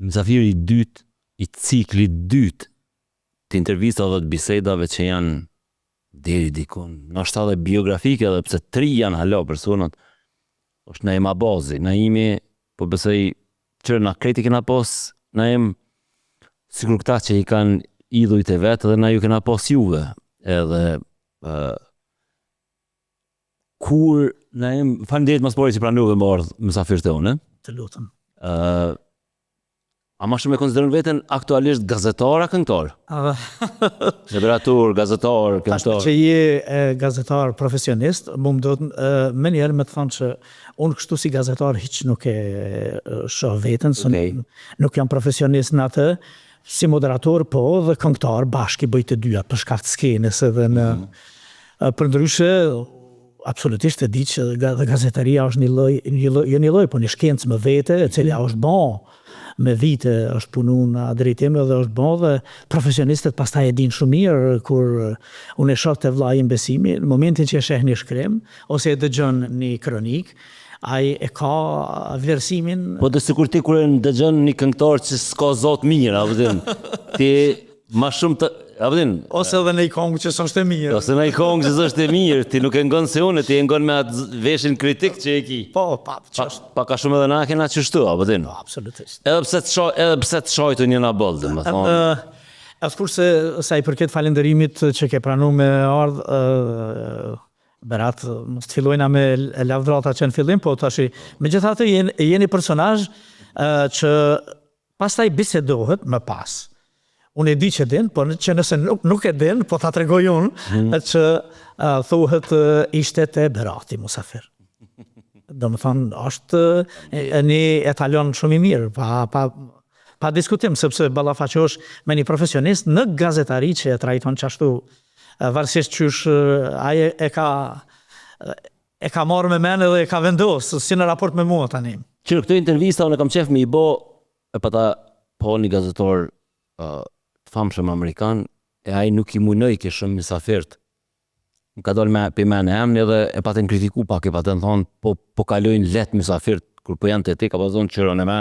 Mysafiri i dytë, i ciklit dytë të intervistave dhe të bisedave që janë deri dikun, nështë edhe biografike edhe pse 3 janë halo personat, është Naim Abazi. Naimi, po besoj që na kreti kena pas Naim sikur këta që i kanë idhujt e vetë dhe na ju kena pas juve. Edhe kur Naim, faleminderit mas pori që pranuve më ardhë mysafir të unë. Të lutem. A ma shumë e konsiderën veten aktualisht gazetar a këngëtar? Liberator, gazetar, këngëtar. Që je gazetar profesionist, më do më njerë me të thonë që unë kështu si gazetar hiç nuk e shoh veten, nuk jam profesionist në atë, si moderator po dhe këngëtar bashkë i bëj të dyja për shkak të skenës edhe në përndryshe absolutisht e di që gazetaria është një lloj, po një shkencë më vete, e cila është bon me vite është punu në drejtim dhe është bon dhe profesionistët pastaj e din shumë mirë kur unë e shoh te vllai im Besimi, në momentin që e sheh një shkrim ose e dëgjon një kronik, ai e ka vlerësimin. Po dhe sikur ti kur e dëgjon një këngëtar që s'ka zot mirë, a vëdin, ti ma shumë të ose edhe në i kongë që s'është e mirë. Ose në i kongë që s'është e mirë, ti nuk e ngon se unë, ti e ngon me atë veshin kritik që e ki. Po, pa ka shumë edhe na kena qështu, a pëtin? Po, absolutisht. Edhe pse të shojtu një na boldë, më thonë. Kurse sa i përket falenderimit që ke pranu me ardhë, Berat, mos të fillojna me lavdrata që në fillim, po tash megjithatë jeni personazh që pastaj bisedohet më pas. Unë e di që din, po që nëse nuk e din, po ta tregoj unë që thuhet ishte te Berati Musafir. Do më thonë, është një etalon shumë i mirë, pa diskutim, sepse ballafaqohesh me një profesionist në gazetari që e trajton qashtu, varësisht qysh ai e ka marrë me men dhe e ka vendosë, si në raport me mua tani. Që në këtë intervista unë kam qef me i bo, e pata po një gazetor famshëm amerikan, e ai nuk i munoj ke shumë mysafirt. Më ka dollë për me në emni edhe e paten kritiku pak, e paten thonë, po kalojnë let mysafirt, kur po janë të ti, ka pa thonë qërën e me,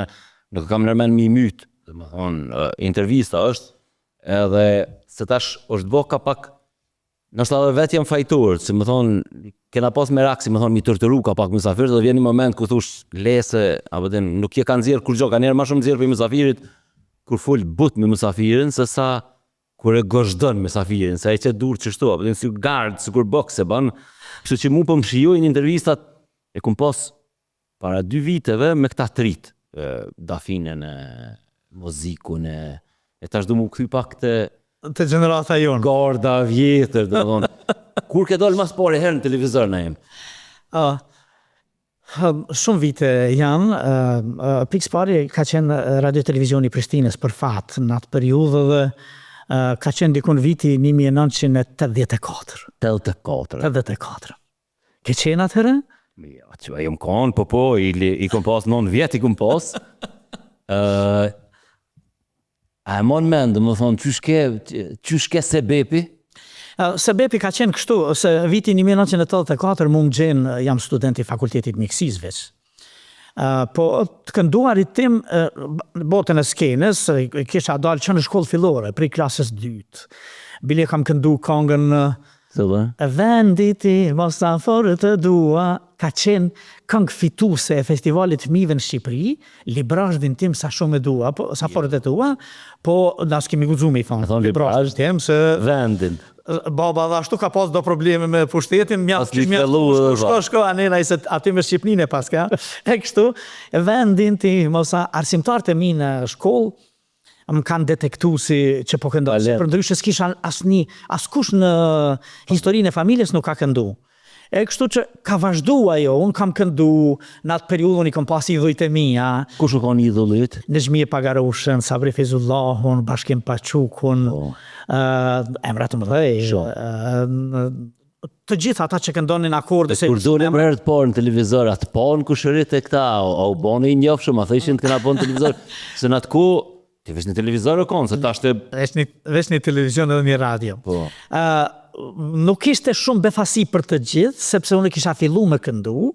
nuk kam nërmen mi mytë, dhe më thonë, intervista është, edhe se tash është bo ka pak, nështë edhe vetë jam fajtur, se më thonë, kena pas me raksi, më thonë, mi tërtëru ka pak mysafirt, dhe vjen një moment ku thush lese, nuk je kanë zirë kur gjo, ka njerë ma shumë zirë për mysafirit, kur full but me mysafirin, se sa kur e goshdon mysafirin, se ai që dur qështu, si gard, si kur boks e ban, kështu që mu po më shijojnë intervistat, e kum pas para 2 viteve me këta trit, Dafinën, muzikun, e tash du mu këthy pak të gjenerata jonë. Garda, vjetër, dhe thonë. Kur ke dollë mas pare herë në televizor në jem? Shumë vite janë, pikës pari ka qenë Radio Televizioni Prishtinës për fat në atë periudhë dhe ka qenë dikun viti 1984. 84. Ke qenë atëherë? Ja, që jam konë, po, i kom pas 9 vjet, i kom pas. A e mon mendë, më thonë, qyshke Sebepi? Sebepi ka qenë kështu, se viti 1984 mu më gjenë, jam student i fakultetit mjekësisë veç. Po të kënduarit tim, botën e skenës, kisha dalë që në shkollë fillore, prej klasës 2. Bile kam këndu këngën Vendi ti, mosaforë të dua, ka qenë këngë fituse e festivalit Fëmijëve në Shqipëri, librazhdin tim sa shumë e dua, sa forët e dua, po nas kemi guxu me i thonë. Librazhdin tim se vendin. Baba dhe ashtu ka pas do probleme me pushtetin, shko anena i se ati me Shqipnin e paska, e kështu, vendin ti, mosa arsimtarët e mi në shkollë, më kanë detektu si që po këndosh. Për ndryshe s'kisha askush në historinë e familjes nuk ka këndu. E kështu që ka vazhdu ajo, unë kam këndu në atë periudhën i kom pas idhujt e mija. Kush u konë idhullit? Nëzhmije Pagarushën, Sabri Fizullahun, Bashkim Pachukun, emrat më dhej. Të gjithë ata që këndonin akorde. Kur doni më herë të parë në televizor, atë parë kushërit e këta, o boni i njofshëm, a thëshin të këna po në televizor, se në atë ku ti vesh një televizor o konë, se ta shte... Vesh një televizion edhe një radio. Nuk ishte shumë befasi për të gjithë, sepse unë kisha fillu me këndu,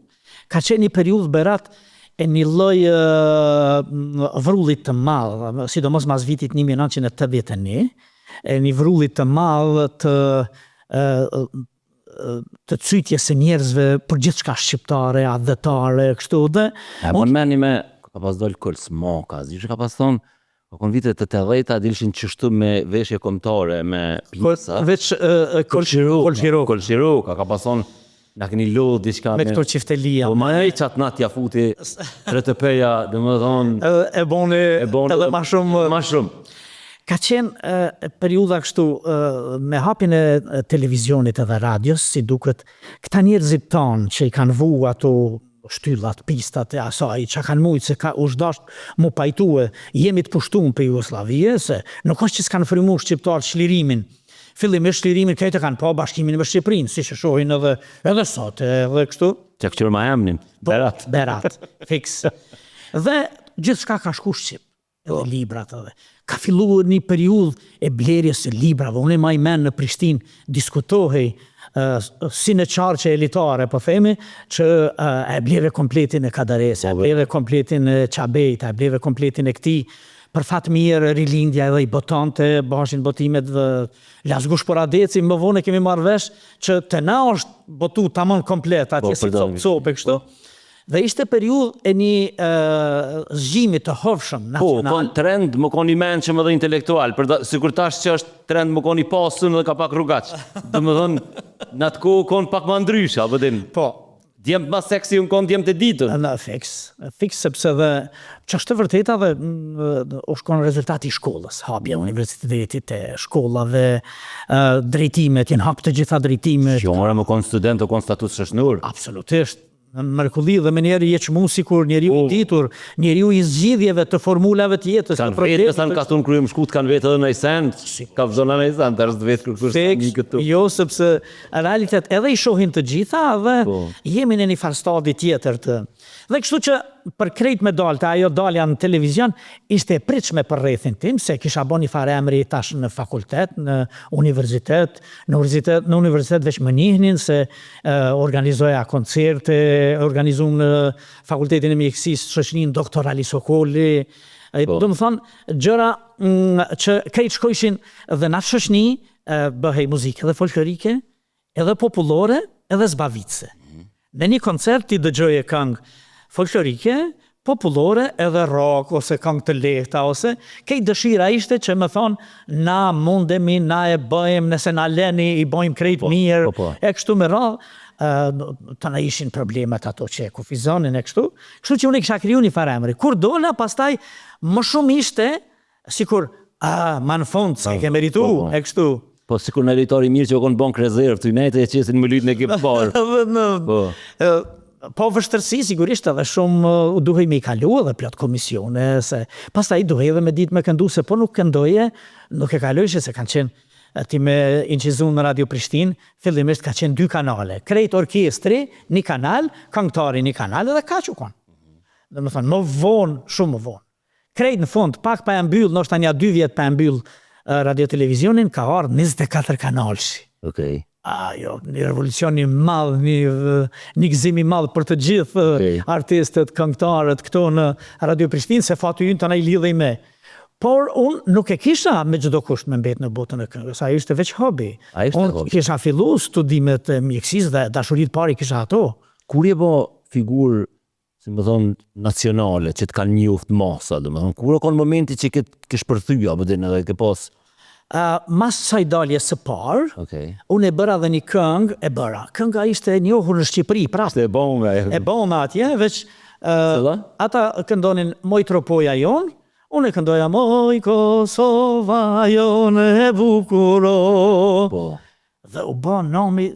ka qenë një periudhë Berat e një lloj vrullit të madh, sidomos mas vitit 1981, e një vrullit të madh të cytjes së njerëzve për gjithçka shqiptare, adhetare, kështu dhe. Po meni me ka pas dol kol smoka, ka pas thonë kon vitet të 80-ta dilshin qështu me veshje kombëtare, me pizza. Veç kolçiruk, ka pas thonë na keni lodh diçka me këto çiftelia. Po ma e çat nat ja futi RTP-ja, domethënë e boni edhe më shumë. Ka qenë periudha kështu me hapjen e televizionit edhe radios, si duket këta njerëzit tonë që i kanë vu ato shtyllat, pistat e asaj, që kanë mujtë se ka ushdash mu pajtue, jemi të pushtuar për Jugoslavie, se nuk është që s'kanë frimu shqiptarë çlirimin. Fillimisht çlirimin këto kanë pa bashkimin me Shqipërinë, siç e shohin edhe sot, edhe kështu. Çka qërë ma emnin, Berat, fiks. Dhe gjithçka ka shku shqip, edhe librat edhe. Ka filluar një periudhë e blerjes së librave. Unë më men në Prishtinë diskutohej si në qarqe elitare, po themi, që e bleve kompletin e Kadarese, e bleve kompletin e Qabejt, e bleve kompletin e këtij. Për fat mirë, rilindja edhe i botante, bashin botimet dhe Lazgush Poradeci, më vonë kemi marrë vesh që të na është botu tamam komplet, atje si copë kështu. Dhe ishte periudhë e një zgjimi të hovshëm nacional. Po, trend më koni mençëm edhe intelektual, sikur tash që është trend më koni pasën dhe ka pak rrugaç. Domethënë, në atë kohë kon pak më ndryshe, apo din. Po. Djemë ma seksi unë konë djemë të ditur. Në fix, sepse dhe që është të vërteta dhe është konë rezultati i shkollës, hapja universitetit e shkollave, drejtimet, jenë hapë të gjitha drejtimet. Jo, më konë student o konë status shëshnur. Absolutisht. Në mërkulli dhe me njerë jeqë mu sikur njeriu i ditur, njeriu i zgjidhjeve të formulave të jetës. Kanë vetë, kanë kaston kryem shkut, kanë vetë edhe në isend, ka vëzona në isend, të është vetë kërkush një këtu. Jo, sepse realitet edhe i shohin të gjitha dhe jemi në një farstadi tjetër të. Dhe kështu që për krejt me dalë, ajo dalja në televizion, ishte e pritshme për rrethin tim, se kisha bo një fare emri tash në fakultet, në universitet, në universitet veç më njihnin, se organizoja koncerte, organizum në fakultetin e mjekësisë shoqërinë Doktor Ali Sokoli, do më thonë, gjëra që krejt shkojshin dhe në shoqëni, bëhej muzikë edhe folklorike, edhe popullore, edhe zbavitse. Në një koncert ti dëgjoje këngë folklorike, popullore, edhe rock, ose këngë të lehta, ose kej dëshira ishte që më thonë, na mundemi, na e bëjmë, nëse na leni, i bëjmë krejt mirë, e kështu me radhë, të na ishin problemet ato që e kufizonin e kështu që unë i kisha kriju një faremri. Kur dola, pastaj më shumë ishte, sikur, ma në fund, se ke meritu, e kështu. Po, sikur në elitori mirë që o konë bon rezervë, të i nejtë e qesin më lytë në ekipë parë. Po vështërsi, sigurisht edhe shumë duhej me i kalu edhe plot komisione, se pastaj duhej edhe me ditë me këndu, se po nuk këndoje, nuk e kalojshe se kanë qenë ti me inqizun në Radio Prishtinë, fillimisht ka qenë 2 kanale. Krejt orkestri, një kanal, këngëtari një kanal, edhe ka që konë. Dhe më thonë, më vonë, shumë më vonë. Krejt në fund, pak pa e mbyll, nështë anja 2 vjetë pa e mbyll radio-televizionin, ka ardhë 24 kanalshi. Okej. Jo, një revolucion një madh, një gëzim i madh për të gjithë artistët, këngëtarët këto në Radio Prishtinë, se fatu ynë të na i lidhej me. Por unë nuk e kisha me çdo kusht me mbet në botën e këngës, ajo ishte veç hobi. Unë kisha fillu studimet e mjekësisë dhe dashurit pari kisha ato. Kur je bo figurë, si më thonë, nacionale, që të kanë njoft masa, dhe më thonë, kur o konë momenti që ke shpërthyja, më dhe në ke pas? Mas saj dalje së parë, unë e bëra dhe një këngë, kënga ishte njohur në Shqipëri, prapë. E bonga atje, veç ata këndonin Moj tropoja jonë, unë e këndoja Moj Kosova jonë e bukuro. Dhe u bën nomi,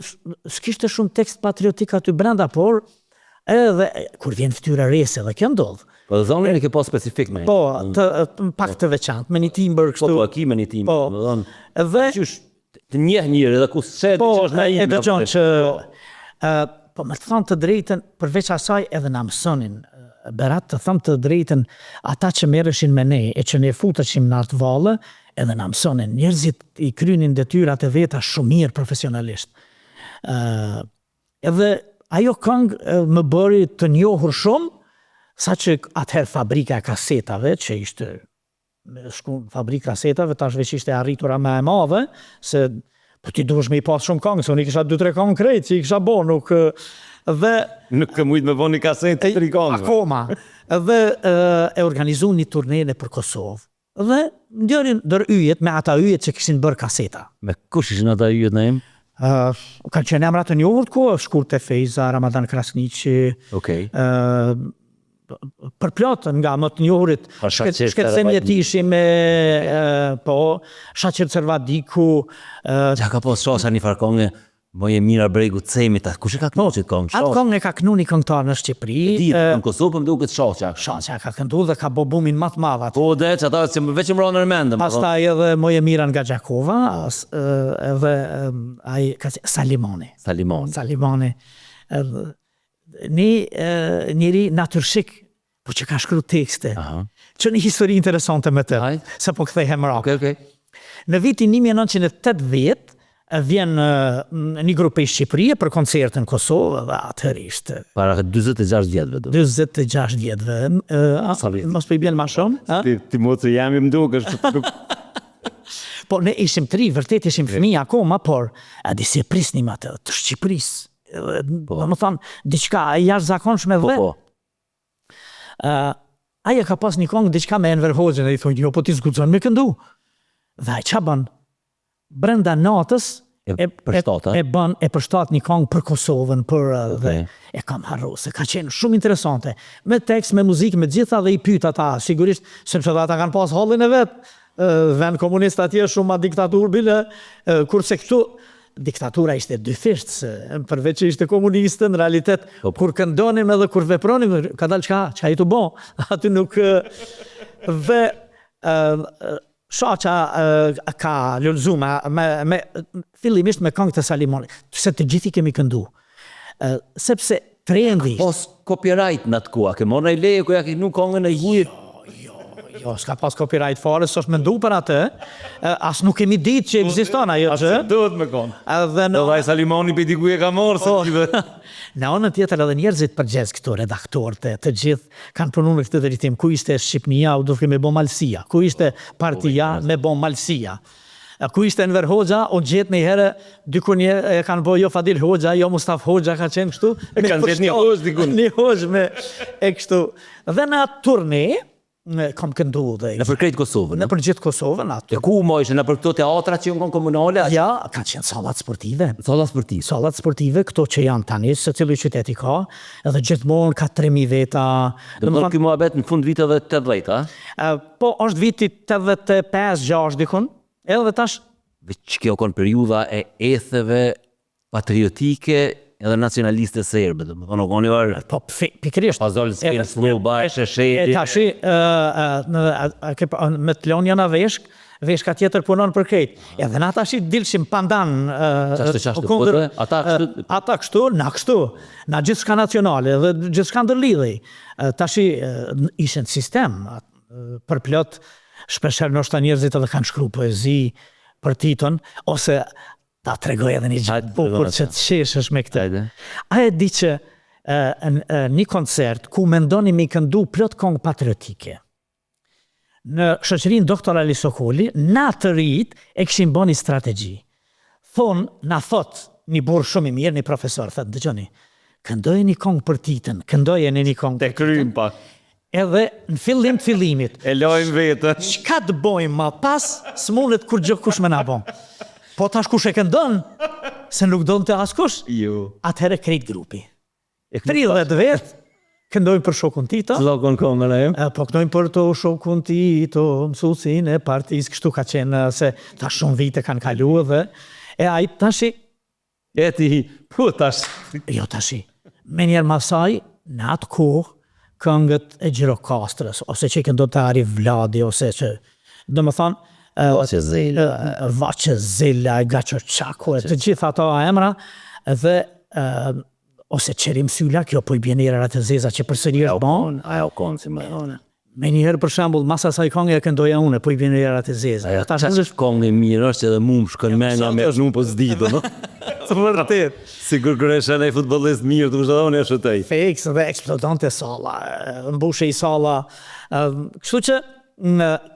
s'kishte shumë tekst patriotik aty brenda, por edhe kur vjen fytyra rese dhe kjo ndodh. Po dhe zonë e ke pas specifik me? Po, pak të veçantë, me një timbër kështu. Po, ki me një timbër. Po, edhe... Qysh, të njeh njëri edhe ku së që është me e dëgjon që... Po, me të thonë të drejten, përveç asaj edhe na mësonin, Berat të thonë të drejten, ata që merreshin me ne, e që ne futeshim në atë vallë, edhe na mësonin, njerëzit i krynin detyrat e veta shumë mirë profesionalisht. Edhe ajo këngë më bëri të njohur shumë, sa që atëherë fabrika e kasetave, që ishte me shku në fabrikë kasetave, tash veç ishte arritura më e madhe, se po ti duhesh me i pas shumë këngë, se unë i kisha 2-3 këngë krejt, që i kisha bo, nuk... Dhe... Nuk ke mujt me bo një kaset 3 këngë. Akoma. Dhe e organizu një turnene për Kosovë. Dhe ndjerin dër yjet, me ata yjet që kishin bërë kaseta. Me kush ishin ata yjet në im? Kanë qenë emrat të njohur ko, Shkurte Fejza, Ramadan Krasniqi, për plotën nga më të njohurit, shketësemi e tishim po, Shaqir Cervadiku. Qa ka pos shosa një farkongë, Moje Mira Bregu Cemit, kush e ka kënu që këngë? Atë këngë e ka kënu një këngëtar në Shqipëri. Në Kosovë më duket Shoqa. Shoqa ka këndu dhe ka bo bumin më të madhat. Po dhe që ata veç më ronë nërmendëm. Pastaj edhe Moje Mira nga Gjakova, edhe Salimoni. Salimoni. Njëri natyrshik, po që ka shkru tekste, që një histori interesante me të, se po këthejhem rap. Në vitin 1980, vjen një grupe i Shqipërie për koncertën në Kosovë, dhe atër ishte. Para 26 vjetëve. 26 vjetëve. Mos për i bjen ma shumë. Ti mo të jam i mduk është... Po, ne ishim 3, vërtet ishim fëmijë akoma, por di si e prisnim atë të Shqipërisë. Dhe më thonë, diqka jashtë zakonshme dhe. Aja ka pas një kongë diqka me Enver Hoxhën, e i thonë, jo, po ti zgudzon me këndu. Dhe a qa bën, brenda natës, e përshtat një kongë për Kosovën, dhe e kam harru, se ka qenë shumë interesante. Me tekst, me muzikë, me gjitha dhe i pyta ta, sigurisht, sepse dhe ata kanë pas hallin e vetë, vend komunist atje shumë ma diktatur bile, kurse këtu, diktatura ishte dyfisht, se përveç që ishte komuniste, në realitet, kur këndonim edhe kur vepronim, ka dalë që i të bo, aty nuk... Dhe Shoqa ka lëllëzu fillimisht me këngë të Salimoni, se të gjithi kemi këndu. Sepse trendi... Pos copyright në atë kua, ke morë në i leje, kuja ke nuk këngën e hujë. Jo, s'ka pas copyright fare, s'osh me ndu për atë, as nuk kemi ditë që egziston ajo që. As duhet me konë. Dhe vaj Salimoni për diku e ka morë, se gjithë. Në onën tjetër edhe njerëzit përgjes këto redaktorët, të gjithë kanë punu në këtë drejtim, ku ishte Shqipnia, u duke me bo Malsia, ku ishte partia me bo Malsia. Ku ishte Enver Hoxha, o gjetë një herë, dykun e kanë bo jo Fadil Hoxha, jo Mustaf Hoxha ka qenë kështu. E kanë gjetë një Hoxh dikun. Një Hoxh me e kështu. Dhe në atë turne, kam këndu dhe... Në për krejtë Kosovën? Në për gjithë Kosovën, atë. E ku mo ishte, në për këto teatrat që jonë komunale? Ja, kanë qenë salat sportive. Salat sportive? Salat sportive, këto që janë tani, se cili qyteti ka, edhe gjithmonë ka 3.000 veta. Dhe më kjo mua bet në fund viteve 80, a? Po, është viti 85-6 dikun, edhe tash... Që kjo konë periuda e etheve patriotike edhe nacionaliste serbe, dhe më thonë o koni varë... Po, pikrisht. Pazolë s'kenë sluba, shesheti... Tashi, me të lonë janë a veshka tjetër punon për krejt. Edhe na tashi dilshim pandan... Ata kështu, na kështu. Na gjithë shka nacionale dhe gjithë shka ndërlidhej. Tashi ishen sistem për plot, shpesher nështë ta njerëzit edhe kanë shkru poezi për titon, ose... Ta tregoj edhe një gjithë bukur që të sheshësh me këtë. A e di që një koncert ku mendoni me i këndu plot këngë patriotike. Në shoqërinë Doktor Ali Sokoli, na të rit e këshim bo një strategji. Na thot një burë shumë i mirë, një profesor, thëtë, dëgjoni, këndoj një këngë për titën, këndoj e një këngë të krym pa. Edhe në fillim të fillimit. E lojmë vetë. Qka të bojmë ma pas, s'mundet kur gjë kush me na bon. Po tash kush e këndon, se nuk do në të askush, atëherë krejt grupi. 30 vetë, këndojmë për shokun Tito. Slokon kongën e jem. Po këndojmë për to shokun Tito, mësusin e partis, kështu ka qenë, se ta shumë vite kanë kalu dhe, e ajt tashi... E ti, po tash... Jo tashi, me njerë masaj, në atë kohë, këngët e Gjirokastrës, ose që i këndon të Arif Vladi, ose që, dhe më thonë, Vache Zilla, Gacho Qako, të gjitha ato emra, dhe ose Qerim Sylla, kjo po i bjenera të zeza që përsëri është bon. Ajo konë si më thonë. Me njëherë për shembull, mas asaj këngë e këndoja unë, po I vjen erat e zeza. Aja çfarë këngë e mirë është edhe mua më shkon menga me nuk po s'di do. Vërtet. Sigur kërësha në futbollist mirë, të më unë e shëtej. Fix dhe eksplodonte salla, mbushej salla. Kështu që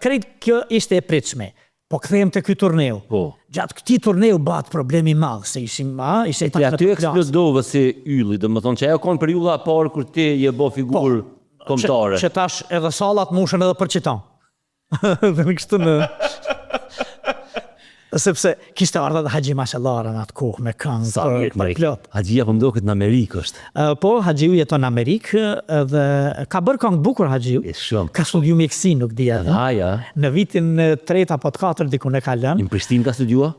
krejt kjo ishte e pritshme. Po kthehem te ky turneu. Po. Gjatë këtij turneu bëhet problemi I madh, se ishte Ti aty eksplodova si ylli, domethënë që ajo kon periudha e parë kur ti je bë figurë kombëtare. Që tash edhe sallat mushen edhe për qitan. Dhe në kështu në... Sepse kishte ardha dhe Haxhi Mashallara në atë kohë me këngë për plot. Haxhia po mdoket në Amerikë është. Po, Haxhiu jeton në Amerikë dhe ka bërë këngë bukur Haxhiu. Ka studiu mjekësi, nuk di edhe. Ja. Në vitin 3 apo 4 diku ne ka lënë. Në Prishtinë ka studiua?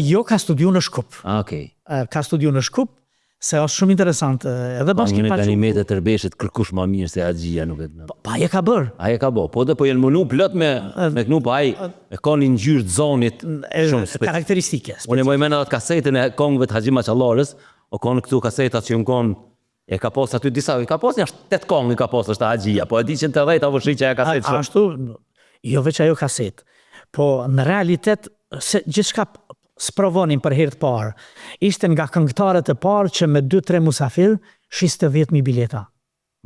Jo, ka studiu në Shkup. Okej. Ka studiu në Shkup, se është shumë interesant. Edhe bashkë pa animete të Tërbeshit kërkush më mirë se Haxhia nuk e di. Pa e ka bërë. Ai e ka bë. Po dhe po janë mënu plot me kënu, po ai e ka një ngjyrë të zonit shumë karakteristike. Unë më mend atë kasetën e këngëve të Haxhi Mashallarës, o kanë këtu kasetat që kanë e ka pas aty disa, ka pas një 8 këngë ka pas është Haxhia, po e di që në 80 apo shiç ajo kasetë. Ashtu, jo veç ajo kasetë. Po në realitet se gjithçka sprovonin për herë të parë. Ishte nga këngëtarët e parë që me 2-3 musafir shiste 10.000 bileta.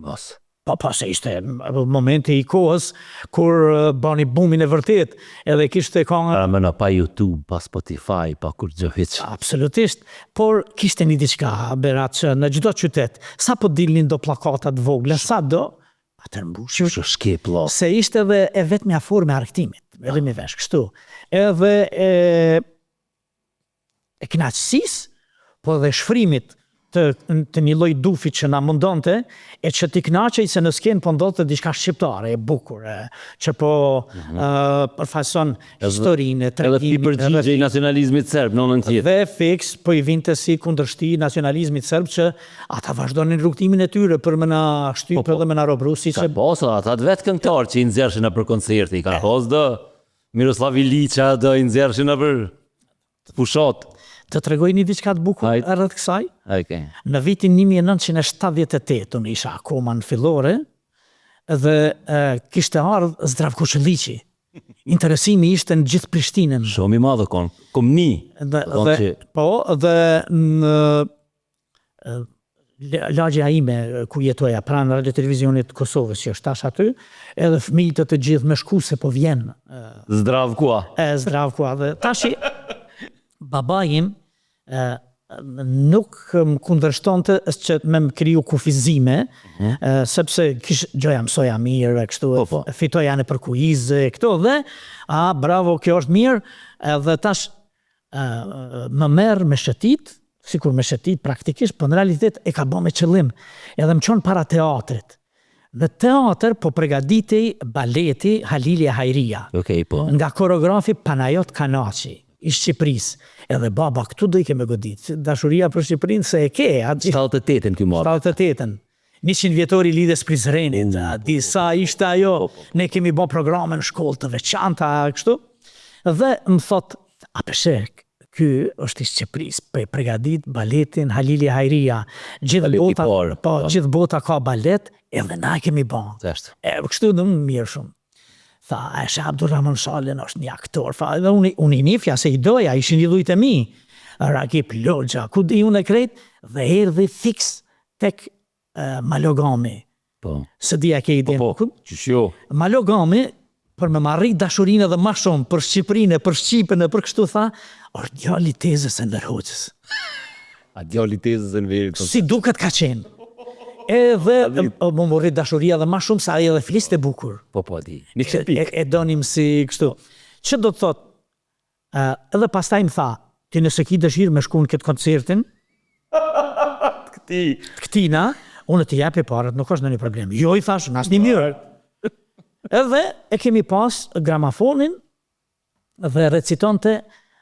Mos. Po se ishte momenti I kohës kur bani bumin e vërtet, edhe kishte këngë. Mëna pa YouTube, pa Spotify, pa kur gjë hiç. Absolutisht, por kishte një diçka berat që në çdo qytet, sa po dilnin do plakata të vogla, sa do atë mbushur. Shkep lo. Se ishte edhe e vetmja formë e argëtimit, edhe me vesh kështu. Edhe e kënaqësisë, po dhe shfrimit të një lloj dufi që na mundonte, e që t'i kënaqej se në skenë po ndodhte diçka shqiptare, e bukur, që po përfaqëson historinë, Edhe tregimin, përgjigjej nacionalizmit serb në anën tjetër. Dhe fiks po I vinte si kundërshti nacionalizmit serb që ata vazhdonin rrugtimin e tyre për më na shtyp edhe më na robru siç Po, ata vetë këngëtar që I nxjerrshin për koncerte, I kanë pas do Miroslav Ilića do I nxjerrshin për fushat. Të tregoj një diçka të bukur rreth kësaj. Okay. Në vitin 1978 unë isha akoma në fillore dhe kishte ardhur Zdravko Çelliçi. Interesimi ishte në gjithë Prishtinën. Shumë I madh kon. Komni. Dhe në lagja ime ku jetoja pranë radio televizionit Kosovës që është tash aty, edhe fëmijët të gjithë me shkuse po vjen. Zdravkoa. Zdravkoa dhe tash baba im nuk më kundërshtonte që me më kriju kufizime, sepse gjoja mësoja mirë, kështu, fitoja në për kuizë, këto dhe, bravo, kjo është mirë, dhe tash më merë me shëtit, sikur me shëtit praktikisht, po në realitet e ka bo me qëllim, edhe më qonë para teatrit. Në teatr po pregaditej baleti Halilja Hajria, nga koreografi Panajot Kanaçi, I Shqipërisë. Edhe baba këtu do I keme godit. Dashuria për Shqipërinë se e ke. 78-ën ky marrë. 78-ën. 100 vjetori lidhes Prizrenin. Disa ishte ajo. Ne kemi bo programe në shkollë të veçanta, kështu. Dhe më thot, a peshek, ky është I Shqipërisë, për pregadit baletin Halilja Hajria. Gjithë bota ka balet, edhe na kemi bo. Kështu dhe më mirë shumë. Tha, e shë Abdurrahman Shalin është një aktor, dhe unë I nifja se I doja, ishin I dhujt e mi, Rakip Logja, ku di unë e krejt, dhe erdhi fix tek Malogami. Se dia ke ide. Malogami, për me marrit dashurinë edhe ma shumë, për Shqipërinë, për Shqipën, për kështu tha, është djali Tezës e Ndërhoxhës. A djali Tezës e Ndërhoxhës? Si duket ka qenë. Edhe më morrit dashuria dhe ma shumë sa ai edhe fliste bukur. Po di. E donim si kështu. Që do të thot? Edhe pastaj më tha, ti nëse ki dëshirë me shku në këtë koncertin, këtina, unë të japi parët, nuk është në një problem. Jo I thash, në asë një mirë. Edhe e kemi pas gramafonin dhe recitonte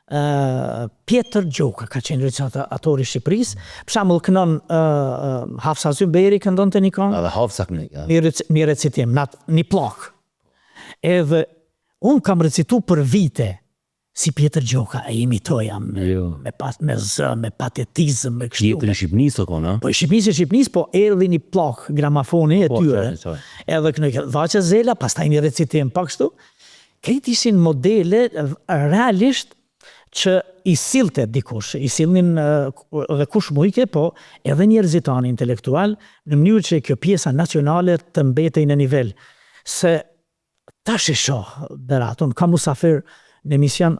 Pjetër Gjoka ka qenë recitatori I Shqipërisë. Për shembull kënon Hafsa Zyberi këndonte një këngë. Edhe Hafsa kënon. Një recitim, një plak. Edhe unë kam recitu për vite si Pjetër Gjoka, e imitoja me zë, me patetizëm, me kështu. Tjetër në Shqipnisë o konë, Po Shqipnisë, po erdhi një plak gramafoni e tyre. Edhe kënë dhaqe zela, pastaj një recitim pak kështu. Këtë ishin modele realisht që i silte dikush, i silnin dhe kush mujke, po edhe njerëzit tanë intelektual, në mënyrë që kjo pjesa nacionale të mbetej në nivel. Se tash e shoh, Berat, unë kam musafir në emision,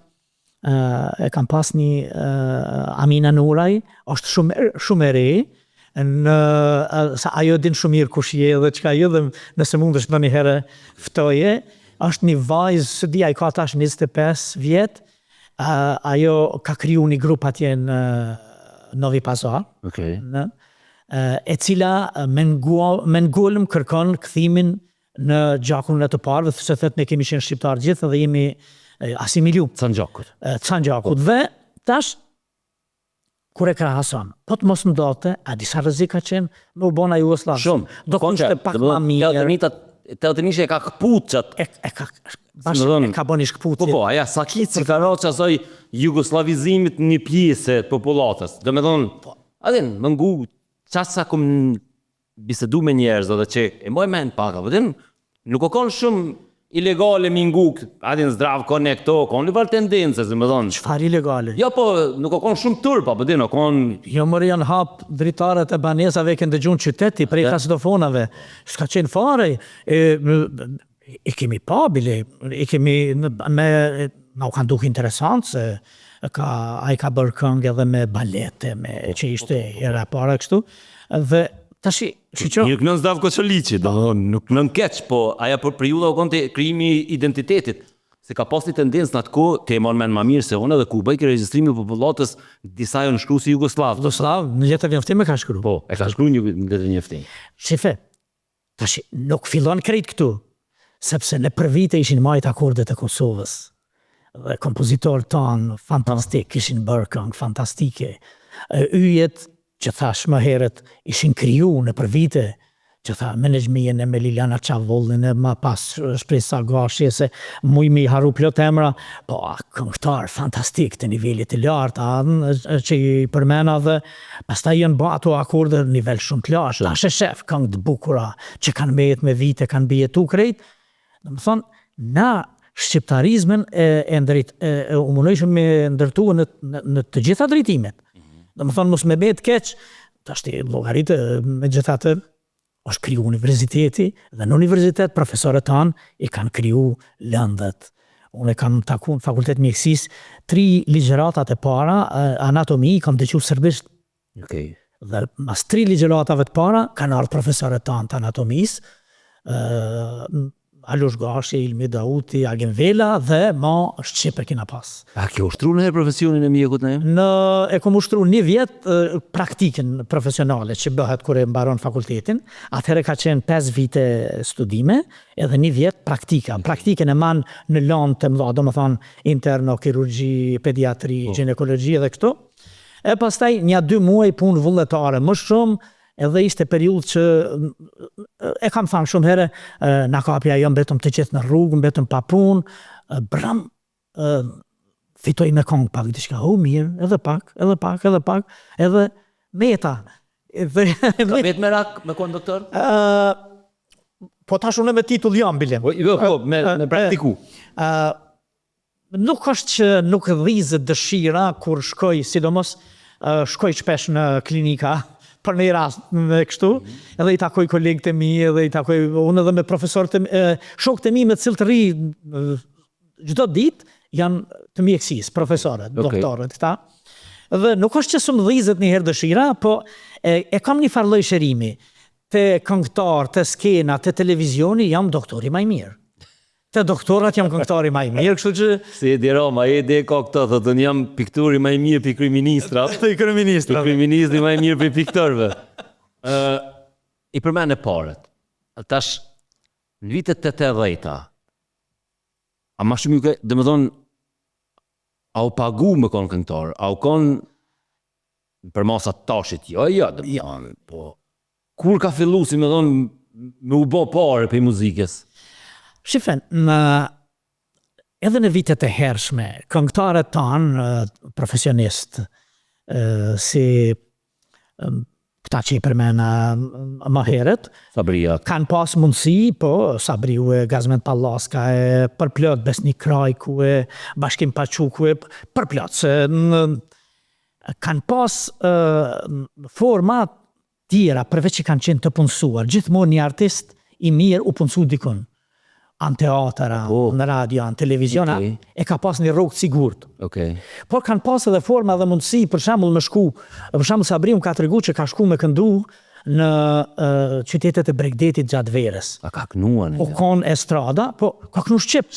e kam pas një Amina Nuraj, është shumë e re, sa ajo din shumë mirë kush je dhe çka je, dhe nëse mund është në një herë ftoje, është një vajzë, së di, ai ka tash 25 vjet, ajo ka kriju një grup atje në Novi Pazar, e cila me ngulm kërkon kthimin në gjakun e të parë, se thëtë ne kemi qenë shqiptarë gjithë dhe jemi asimilu. Canxhakut. Dhe tash, kur e krahason, po të mos më dote, a disa rrezik ka qenë me u bona Jugoslavë. Shumë. Do kishte pak më mirë. Teatënishe e ka këput qatë. E ka bo një shkëputje. Po, aja sakit që ka rrë që asoj jugoslavizimit një pjesë të populatës. Dhe me thonë, adin, më ngu, qatë sa kom bisedu me njerëz dhe që e moj men paka, adin, nuk o konë shumë ilegale mi ngu, adin zdrav konë e këto, konë një varë tendence, se me thonë. Qëfar ilegale? Ja, po, nuk o konë shumë tërpa, adin, o konë... Jo, mërë janë hap dritarët e banesave kënë dëgjun qyteti, prej kastofonave, s'ka qenë fare, i kemi pabile, i kemi na u kanë duke interesant, se a i ka bërë këngë edhe me balete, me që ishte era para kështu, dhe tashi, shqyqo... Nuk nën zdavë Koçoliqi, nuk nën keq, po aja për periuda o konë të krijimi identitetit, se ka pas një tendencë në atë ko, të e mon men ma mirë se unë edhe Kuba i ke regjistrimi popullatës disa jo në shkru si Jugoslav. Jugoslav, në letër njëftim e ka shkru. Po, e ka shkru një letër njëftim. Shife, tashi, nuk fillon krejt këtu, sepse në për vite ishin majt akordet e Kosovës, dhe kompozitor tanë fantastik, ishin bërë këngë fantastike, yjet që thash më herët ishin kriju në për vite, që tha menegjmien e me Liliana Çavollin e ma pas shpresa gashje se muj mi haru plot emra, po këngëtar fantastik të nivellit të lartë, që i përmena dhe pastaj janë bë ato akorde në nivel shumë të lartë, tash e shef këngë të bukura që kanë mbejet me vite, kanë bjetu krejt, dhe më thonë, na shqiptarizmen u munojshëm me ndërtu në të gjitha drejtimet. Dhe më thonë, mos me bet keq, të ashtë i logaritë me gjithatë, është kriju universiteti, dhe në universitet profesorët tanë i kanë kriju lëndët. Unë e kam taku në fakultet mjekësis, 3 ligjeratat e para, anatomi, kam dëgju serbisht. Dhe mas 3 ligjeratave të para, kanë ardhë profesorët tanë të anatomisë, Alush Gashi, Ilmi Dauti, Agen Vela dhe ma Shqipe kina pas. A ke ushtru në profesionin e mjekut në e? E kom ushtru një vjet praktikën profesionale që bëhet kër e mbaron fakultetin. Atëherë ka qenë 5 vite studime edhe një vjet praktika. Praktikën e man në lanë të mdha, do më thonë interno, kirurgji, pediatri, ginekologji edhe këto. E pastaj një 2 muaj punë vullnetare më shumë, edhe ishte periudhë që e kam thënë shumë herë, na kapja jo mbetëm të gjithë në rrugë, mbetëm pa punë, bram fitoj me kongë pak, diçka, mirë, edhe pak, edhe meta. Ka vetë me rak, me konë doktor? Po tash unë me titull jam, bilim. Po, me praktiku. Nuk është që nuk dhizët dëshira kur shkoj, sidomos shkoj shpesh në klinika, për një rast me kështu, edhe i takoj kolegët e mi, edhe i takoj unë edhe me profesorët e shokët e mi me cilë të ri, çdo ditë janë të mjekësisë, profesorët, doktorët, këta. Dhe nuk është që së më dhizët një herë dëshira, po e kam një farloj shërimi. Të këngëtar, të skena, të televizioni, jam doktori maj mirë. Të doktorat jam këngëtari maj mirë, kështu që... Si e di Roma, e di ka këto, thëtë, unë jam pikturi maj mirë për kryeministra. Për kryeministra. Për kryeministri maj mirë për piktorve. I përmen e parët. Tash, në vitet 80-ta, a ma shumë ju dhe me thonë, a u pagu me konë këngëtar, a u konë për masat tashit, jo, dhe me thonë, po, kur ka fillu, si me thonë, me u bo pare për muzikës? Shifen, edhe në vitet e hershme, këngëtarët tanë, profesionist, si këta që i përmena më herët, Sabria. kanë pas mundësi, po, Sabriu e Gazmet Pallaska e përplot, Besnik Krajku e Bashkim Paçuku e përplot, se kanë pas forma tjera, përveç që kanë qenë të punësuar. Gjithmonë një artist i mirë u punësu dikun. Anë teatra, në radio, anë televizion, e ka pas një rrugë sigurt. Por kanë pas edhe forma dhe mundësi, për shembull me shku, për shembull Sabriu ka tregu që ka shku me këndu në qytetet e Bregdetit gjatë verës. A ka kënuan? O kon estrada, po ka kënu shqip.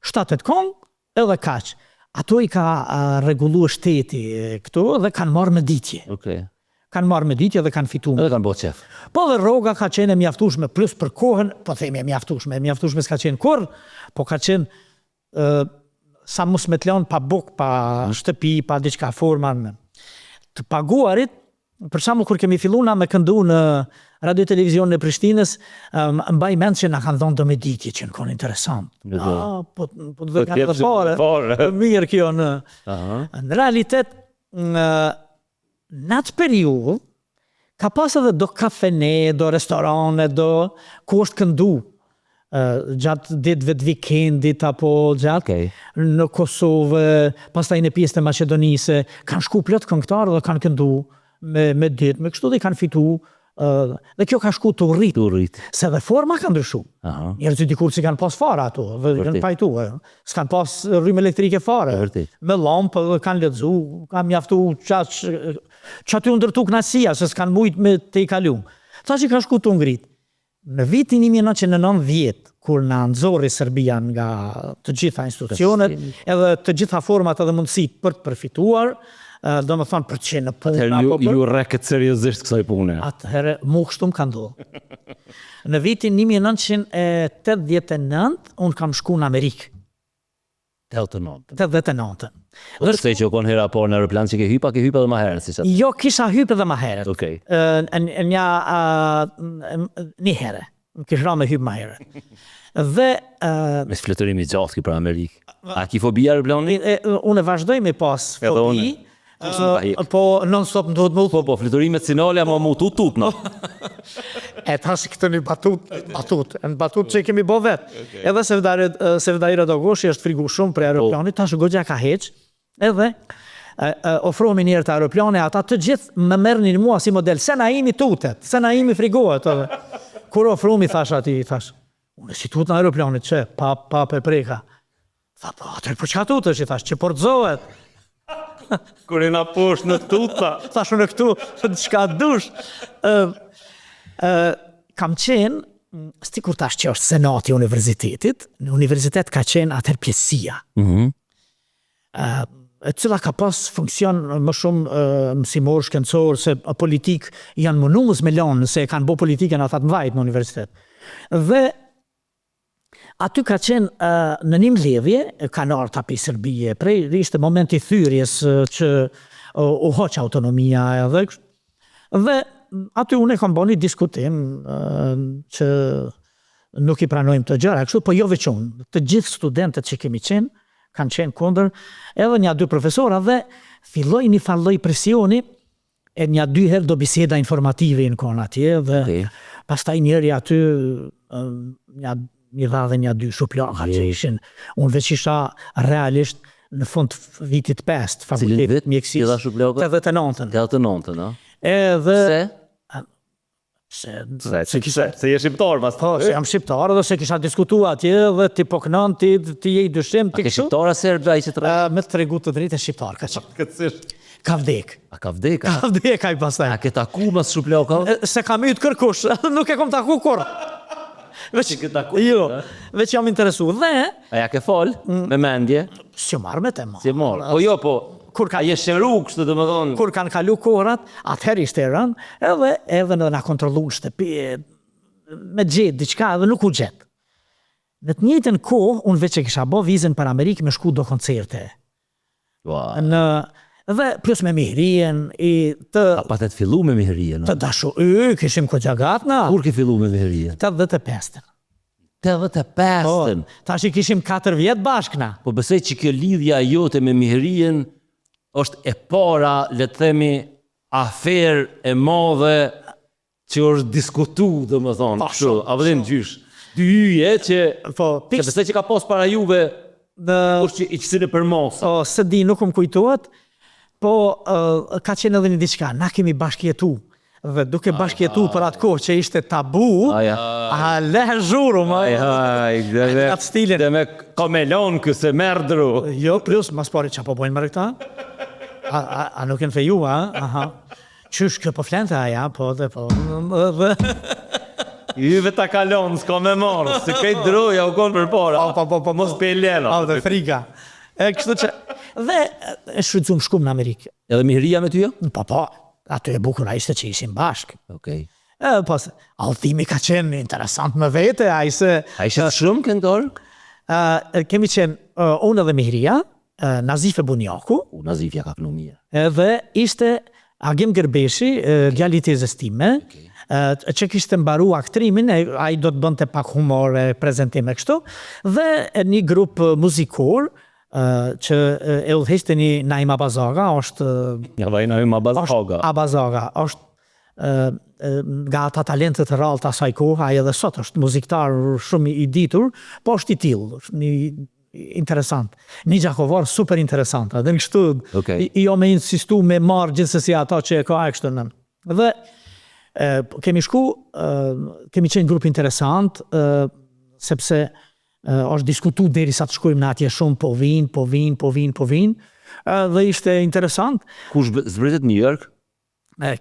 7-8 kon, edhe kaq. Ato i ka rregulluar shteti këtu dhe kanë marrë me ditje. Kanë marrë me ditje dhe kanë fitu. Edhe kanë bo qef. Po dhe rroga ka qenë e mjaftueshme, plus për kohën, po themi e mjaftueshme s'ka qenë kur, po ka qenë sa mos me t'lon pa buk, pa shtëpi, pa diçka forma të paguarit. Për shembull kur kemi filluar me këndu në radio televizion në Prishtinës, mbaj mend që na kanë dhënë domeditje që në interesant. Po dhe kanë të fare. Mirë kjo në realitet në atë periudhë ka pas edhe do kafene, do restorane, do ku është këndu gjatë ditëve të vikendit apo gjatë në Kosovë, pastaj në pjesën e Maqedonisë, kanë shku plot këngëtarë dhe kanë këndu me ditë, me kështu dhe kanë fitu dhe kjo ka shku të rrit. Se dhe forma ka ndryshu. Njerëzit dikur si kanë pas fara ato, dhe kanë pajtu, s'kanë pas rrymë elektrike fare. Me lampë dhe kanë letëzu, kanë mjaftu që aty ndërtu knasia, se s'kanë mujt me te i kalu. Tha që ka shku të ngrit. Në vitin 1990, kur në nëzori Serbia nga të gjitha institucionet, edhe të gjitha format edhe mundësit për të përfituar, do më thonë për të qenë në punë. Atëherë ju reket seriozisht kësaj pune. Atëherë mu kështu më ka ndodhur. Në vitin 1989, unë kam shku në Amerikë. 89. Dhe se që konë hera por në aeroplan që ke hypa dhe ma herët? Jo, kisha hypa dhe ma herët. Një herë. Më kishra me hypë ma herët. Dhe me fletërimi gjatë ki për Amerikë. A ki fobi aeroplani? Unë e vazhdoj me pas fobi. Po non-stop më duhet më Po, fletërimet sinale ama më tut no. E tash këtë një batut që kemi bo vetë. Edhe Sevdaira Dogoshi është frigu shumë për aeroplanit, tash gogja ka heq, edhe ofromi njerë të aeroplane, ata të gjithë më merrnin mua si model, se na imi tutet, se na imi frigohet. Kur ofromi thash ati, unë si tut në aeroplanit, që, pa për preka. Tha, po, atër për çka tutesh, i thash, që portzohet. Kur e na posh në tuta. Thash në këtu, çka dush. Kam qenë, sti kur tash që është senati universitetit, në universitet ka qenë atër pjesësia. Cila ka pas funksion më shumë mësimor, shkencor, se politik janë mënumës me lanë, se kanë bo politikën atat mvajt në universitet. Dhe aty ka qenë në një mbledhje, kanë ardhur tapi Serbie, prej ishte momenti thyrjes që u hoq autonomia edhe dhe aty unë kam bënë një diskutim që nuk i pranojmë të gjëra, kështu po jo veç unë, të gjithë studentët që kemi qenë kanë qenë kundër, edhe një 2 profesora dhe filloi një falloj presioni e një 2 herë do biseda informative në kohën atje dhe pastaj njëri aty një dha dhe një 2 shuplaka që ishin, unë veç isha realisht në fund vitit 5, fakultetit mjekësisë. 89, no? Edhe... Se je shqiptar, mas. Po, se jam shqiptar dhe se kisha diskutu atje dhe ti po kënon, ti je i dyshim, ti kështu. A ke shqiptar a serb ai që të rrë? Me të tregu të drejtë e shqiptar, ka që. Ka vdek. A ka vdek? Ka vdek a i pastaj. A ke taku mas shuplaka? Se kam yt kërkush, nuk e kom taku kur. Veç jam interesu dhe... A ja ke fol, me mendje? Si marrë me tema. Si marrë, po jo, po... Kur ka jesheru kështë të më thonë... Kur kanë kalu korat, atëherë ishte rënë, edhe në nga kontrolu në shtëpi, me gjetë, diqka, edhe nuk u gjetë. Në të njëjtën kohë, unë veç e kisha bo vizën për Amerikë me shku do koncerte. Dhe plus me Mihrien, A pa të fillu me Mihrien? Të dashu, kishim ko gjagat na. Kur ke fillu me Mihrien? 85. 85-ën. Tash i kishim 4 vjet bashkëna. Po besoj që kjo lidhja jote me Mihrinë është e para, le të themi, aferë e madhe që është diskutu, domethënë, kështu, apo dhe në gjysh. Dy hyje që besoj që ka pas para juve kush që i cilë për mosa. Se di, nuk më kujtohet, po ka qenë edhe një diçka, na kemi bashkjetu. Dhe duke bashkjetu për atë kohë që ishte tabu, lehë zhuru, atë stilin. Dhe me kamelon këse merdru. Jo, plus, mas pari që po bojnë më rëkta? A nuk e në feju, aha. Qysh kjo po flente aja, po dhe po. Juve ta kalon, s'ka me marë, se kejtë droja u konë për para. Po, mos pe leno. Dhe frika. Kështu që, dhe e shrycum shkum në Amerikë. Edhe Mihria me ty jo? Po. Aty e bukur a ishte që ishim bashkë. Okej. Pas, Altimi ka qenë interesant me vete, a ishte... A ishte shumë këndor? Kemi qenë unë dhe Mihria, Nazif e Bunjaku. Nazif ja ka kënu mirë. Dhe ishte Agim Gërbeshi, djali i tezës time, që kishte mbaru aktrimin, a i do të bënte pak humor e prezentim e kështu, dhe një grup muzikor, që e udhëheqte një Naim Abazaga, është... Ja vaj Naim Abazaga. Abazaga, është nga ata talentet të rallë të asaj kohë, ai edhe sot është muziktar shumë i ditur, po është i tillë, është një interesant. Një gjakovar super interesant, dhe në kështu, jo me insistu me marë gjithsesi ata që e ka e kështu nën. Dhe kemi shku, kemi qenë grup interesant, sepse është diskutu deri sa të shkojmë në atje shumë, po vinë, dhe ishte interesant. Kush zbritet New York?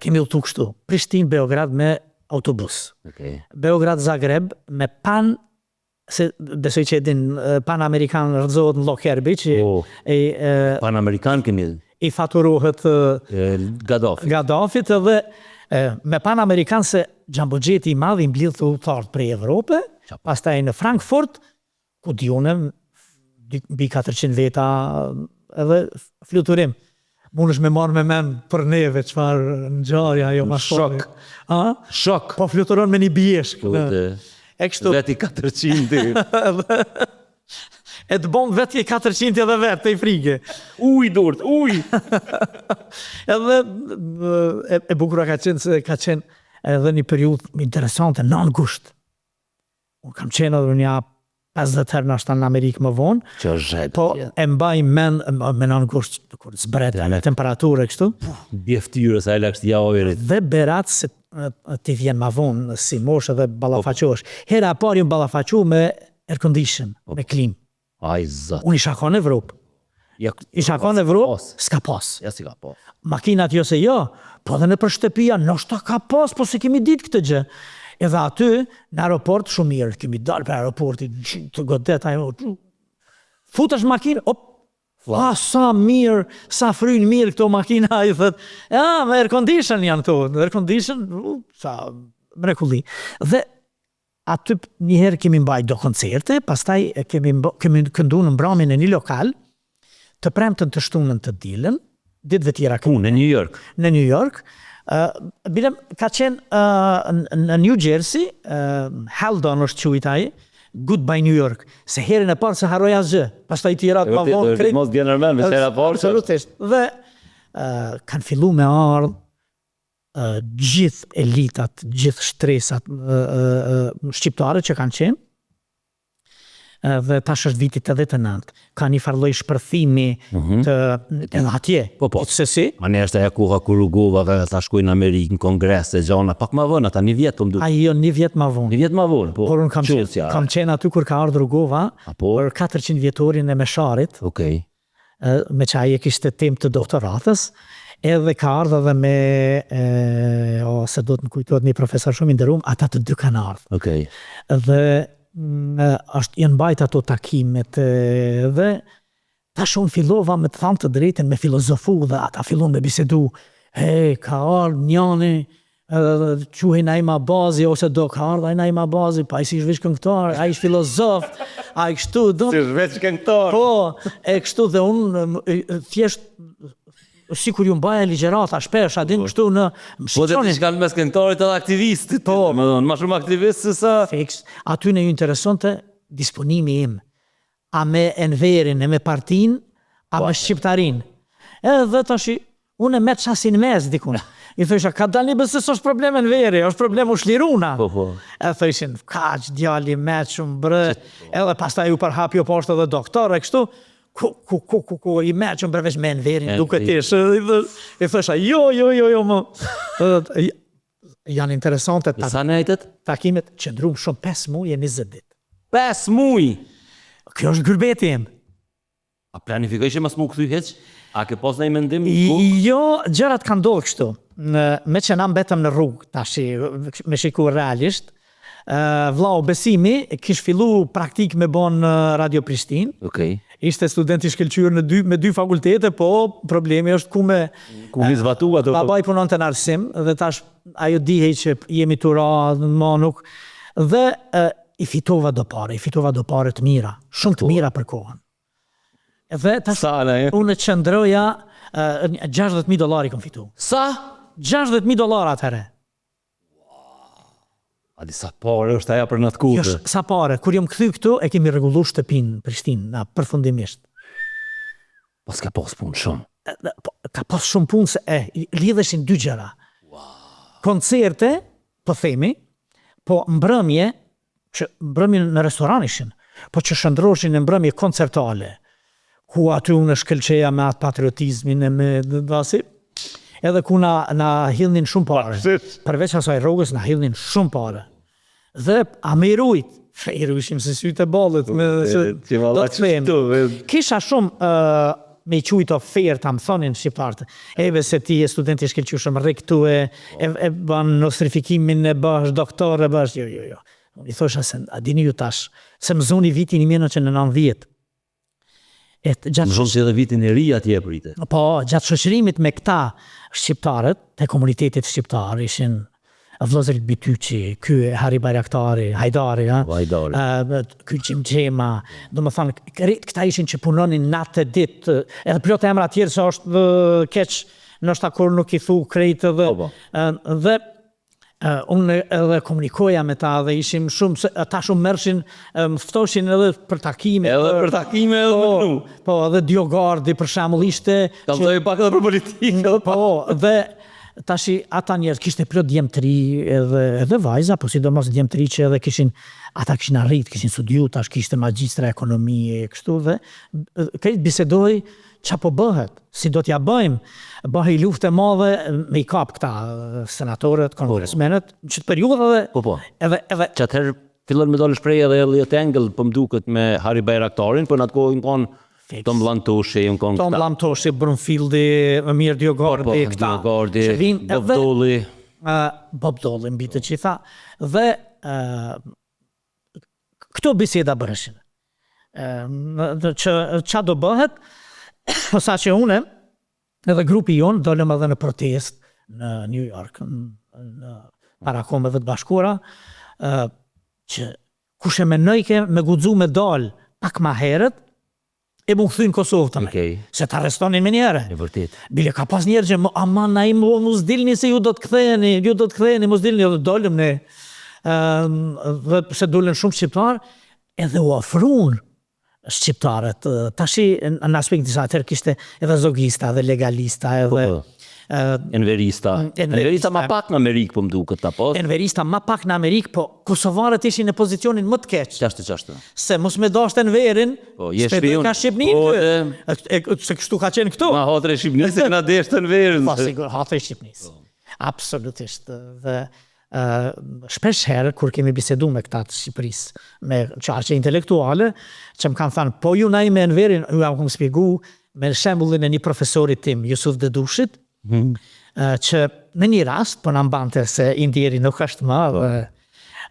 Kemi udhëtu kështu, Prishtinë, Beograd me autobus. Beograd, Zagreb, me besoj që edin Pan-Amerikan rëzohet në Lokerbi, që Pan-Amerikan kemi i faturohet Gaddafit, dhe me Pan-Amerikan se Gjambogjeti i madh i mblidh të udhëtarët prej Evrope, pastaj në Frankfurt, ku dionem, bi 400 veta edhe fluturim. Mund është me marrë me men për neve, qëfar në gjarja, jo ma shok. Shok. Po fluturon me një bjeshk. Veti 400. E të bon veti 400 edhe vetë, të i frike. Uj, durt, uj. Edhe e bukura ka qenë edhe një periudhë interesante, në angusht. Unë kam qenë edhe një 50 herë nashta në Amerikë më vonë, po e mbaj men në angusht, kur zbret, temperaturë e kështu. Bjeftyrë, sa e lakës tja ojrit. Dhe berat se ti vjen ma vonë, si moshë dhe balafaqosh. Hera par ju balafaqo me air condition, me klim. Aj, zot. Unë isha ka në Evropë. Isha ka në Evropë, s'ka pas. Ja, si ka pas. Makinat jo se jo, po dhe në për shtëpia, nështë ka pas, po se kemi ditë këtë gjë. Edhe aty, në aeroport, shumë mirë, kemi dalë për aeroportit, të godet, futesh makinë, sa mirë, sa frynë mirë këto makina, i thët, me air condition janë to, air condition, sa mrekulli. Dhe aty njëherë kemi mbaj do koncerte, pastaj kemi këndu në mbramin e një lokal, të premtën të shtunën të dilën, ditëve tjera në New York. Në New York, bilem ka qenë në New Jersey, Haldon është quajtaj, Goodbye New York, se herën e parë se haroj asgjë, pastaj tjera të pavon krejt. Mos bjen nërmen, me shera parë. Absolutisht. Dhe kanë fillu me ardhë gjithë elitat, gjithë shtresat shqiptare që kanë qenë, dhe tash është vitit 89. Ka një farloj shpërthimi të atje. Po. Si? Ma një është e kuha kur u gova dhe ta shkuj në Amerikë, në kongres, e gjona, pak ma vënë, ata një vjetë të mdu. Jo, një vjetë ma vonë. Një vjetë ma vonë, po. Por unë kam qenë aty kur ka ardhur Rugova, për 400 vjetorin e Mesharit, me që aje kishte tem të doktoratës, edhe ka ardhë dhe me, se do të më kujtojt një profesor shumë i nderuar, ata të dy kanë ardhë. Dhe janë bajt ato takimet dhe tash unë fillova me të thamë të drejten me filozofu dhe ata fillon me bisedu ka ardhë njani quhej Naim Abazi ose do ka ardhë Naim Abazi pa i si shvish këngëtar, a ish filozof a i kështu si shvish këngëtar po, e kështu dhe unë thjesht sikur ju mbaja ligjërata shpesh, a din kështu në Po të diçka në mes këngëtarit edhe aktivistit. Po, më shumë aktivist se sa fiks. Aty në ju interesonte disponimi im. A me Enverin, e me partin, a me shqiptarin. Edhe tash unë me qasin mes dikun. I thësha, ka dalë një bëse s'është problem Enveri, është problem u shliruna. E thëshin, kaq djali me shumë bre, edhe pastaj u përhapi o poshtë edhe doktor, e kështu, ku, i me shumë përveç me Enverin, duke tish. I thësha, jo, më. Janë interesante Sa nejtet? takimet, qëndrum shumë 5 muaj e 20 ditë. 5 muaj! Kjo është gërbeti im. A planifikoj që mas mu këthy heq? A ke pas në i mendim? Jo, gjërat kanë ndodhur kështu. Me që na mbetëm në rrugë, tash me shiku realisht, vllau Besimi kish fillu praktik me bon Radio Prishtinë. Okej. Ishte student i shkëlqyer me 2 fakultete, po problemi është ku me Ku mi zvatu ato? Babai punonte në arsim dhe tash ajo dihej që jemi tura, më nuk dhe i fitova do pare të mira, shumë të mira për kohën. Dhe tash unë qëndroja $60,000 kom fitu. Sa? $60,000 atëherë. A di sa pare është aja për në të kutë? Jo, sa pare. Kur jom kthy këtu, e kemi rregullu shtëpinë në Prishtinë, na përfundimisht. Pas ka pas punë shumë. Ka pas shumë punë se lidheshin 2 gjëra. Koncerte, po themi, po mbrëmje, që mbrëmje në restoran ishin, po që shëndroshin në mbrëmje koncertale, ku aty unë shkëlqeja me atë patriotizmin e me dasi, edhe ku na hidhnin shumë pare. Përveç asaj rrogës na hidhnin shumë pare. Dhe a me i rujt, i rujshim se sytë e ballet, kisha shumë me i qujtë oferta, më thonin shqiptarët, eve se ti e studenti e shkelqushëm rrik tu e ban nostrifikimin e bash, doktor e bash, jo. I thosha se, a dini ju tash, se më zoni vitin 1990. Më zonë që edhe vitin e ri atje prite. Po, gjatë shoqërimit me këta shqiptarët, të komunitetit shqiptar, ishin Vllazërit Bityçi, ky Hari Bayraktari, Hajdari, ky Xhimxhema, domethënë këta ishin që punonin natë ditë, edhe plot emra tjerë se është keq, ndoshta kur nuk i thu krejt dhe unë edhe komunikoja me ta dhe ishim shumë, ata shumë mërshin, më ftoshin edhe për takime. Po, edhe Diogardi për shembull ishte. Kalzoj pak edhe për politikë. Po, dhe tashi ata njerëz kishte plot djemtëri edhe vajza, po sidomos djemtëri që edhe ata kishin arrit, kishin studiu, tash kishte magjistra ekonomie kështu dhe krejt bisedoj qa po bëhet, si do t'ja bëjmë, bëhej luftë e madhe me i kap këta senatorët, kongresmenet, në qëtë periudhë edhe... Që atëherë fillon me dalë shprej edhe Elliot Engel për mduket me Hari Bayraktarin, për në atë kohë në konë Tom Lamtoshi, Tom Lamtoshi, Brunfieldi, Mir Diogardi, këta. Bob Dole, mbi të gjitha. Dhe këto biseda bërëshin. Qa do bëhet, sa që une, edhe grupi jonë, dolem edhe në protest në New York, në para Kombeve të Bashkuara, që kush e menojke me guxu me dal pak ma herët, e mu këthy në Kosovë të me. Se të arrestonin me njëre. Bile ka pas njerë që aman na im mos dilni se ju do të ktheheni, mos dilni, dhe dolem ne. Dhe se dolem shumë shqiptar, edhe u ofrun shqiptarët. Tashi në aspekt disa atër kishte edhe zogista, edhe legalista, edhe... Enverista ma pak në Amerikë po mduket ta pas. Enverista ma pak në Amerikë, po kosovarët ishin në pozicionin më të keq. Qashtë. Se mos me dasht Enverin, s'petoj ka Shqipnin, se kështu ka qenë këtu. Ma hatre Shqipnin se këna desht Enverin. Sigur, hatre Shqipnis. Absolutisht. Dhe shpesh herë, kur kemi bisedu me këta të Shqipërisë, me qarqe intelektuale, që më kanë thënë, po ju na i me Enverin, ju jam këmë spjegu me shembullin e një profesorit tim, Jusuf Dedushit, që në një rast, po në mbante se Indieri nuk është më,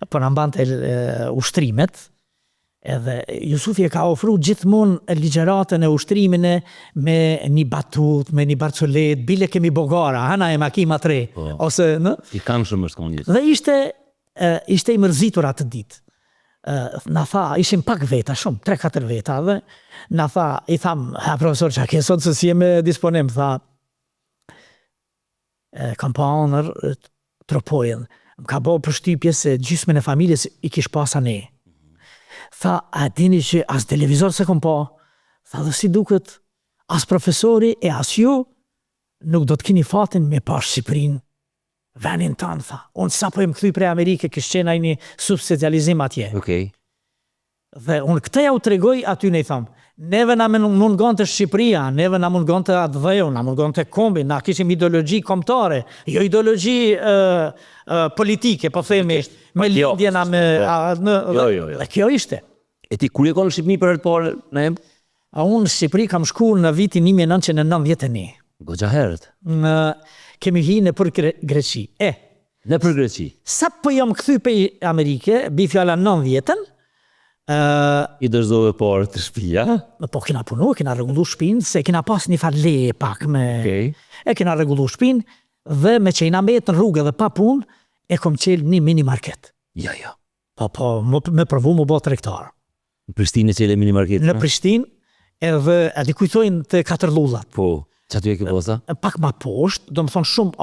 po në mbante ushtrimet, edhe Jusufi e ka ofru gjithmonë ligjeratën e ushtrimin me një batut, me një barcolet, bile kemi bogara, hana e makima 3, ose në... I kanë shumë është këmë Dhe ishte i mërzitur atë ditë. Na tha, ishim pak veta, shumë, 3-4 veta, dhe na tha, i tham, profesor, që a ke sot se si jeme disponim, tha, kam pa anër Tropojën. Më ka bo përshtypje se gjysmën e familjes i kish pasa ne. Tha, a dini që as televizor se kom pa? Tha, dhe si duket, as profesori e as ju nuk do të keni fatin me pa Shqipërinë. Venin tanë, tha. Unë sa po e më kthy prej Amerike, kishtë qenë një subsidializim atje. Okej. Dhe unë këtë ja u tregoj aty ne i thamë, neve na mungon të Shqipëria, neve na mungon të atë dheu, na mungon të kombi, na kishim ideologji kombëtare, jo ideologji politike, po themi, me lindjena me... Jo. Dhe kjo ishte. E ti kur je konë në Shqipëni për herë të parë në em? A unë në Shqipëri kam shku në vitin 1991. Goxha herët. Kemi hi në për Greqi. Në për Greqi. Sa po jam kthy pe Amerike, bi fjala 90-ën, I dërzove parë të shtëpia. po kena punu, kena rregullu shtëpinë, se kena pas një farë leje pak me... Okej. E kena rregullu shtëpinë dhe me që jena mbet në rrugë dhe pa punë, e kom qelë një mini market. Ja. Po, me provu më bë tregtar. Në Prishtinë qele mini market. Në Prishtinë, edhe a di kujtojnë të Katër Lullat. Po, që aty e ke posa? Pak ma poshtë, do më thonë shumë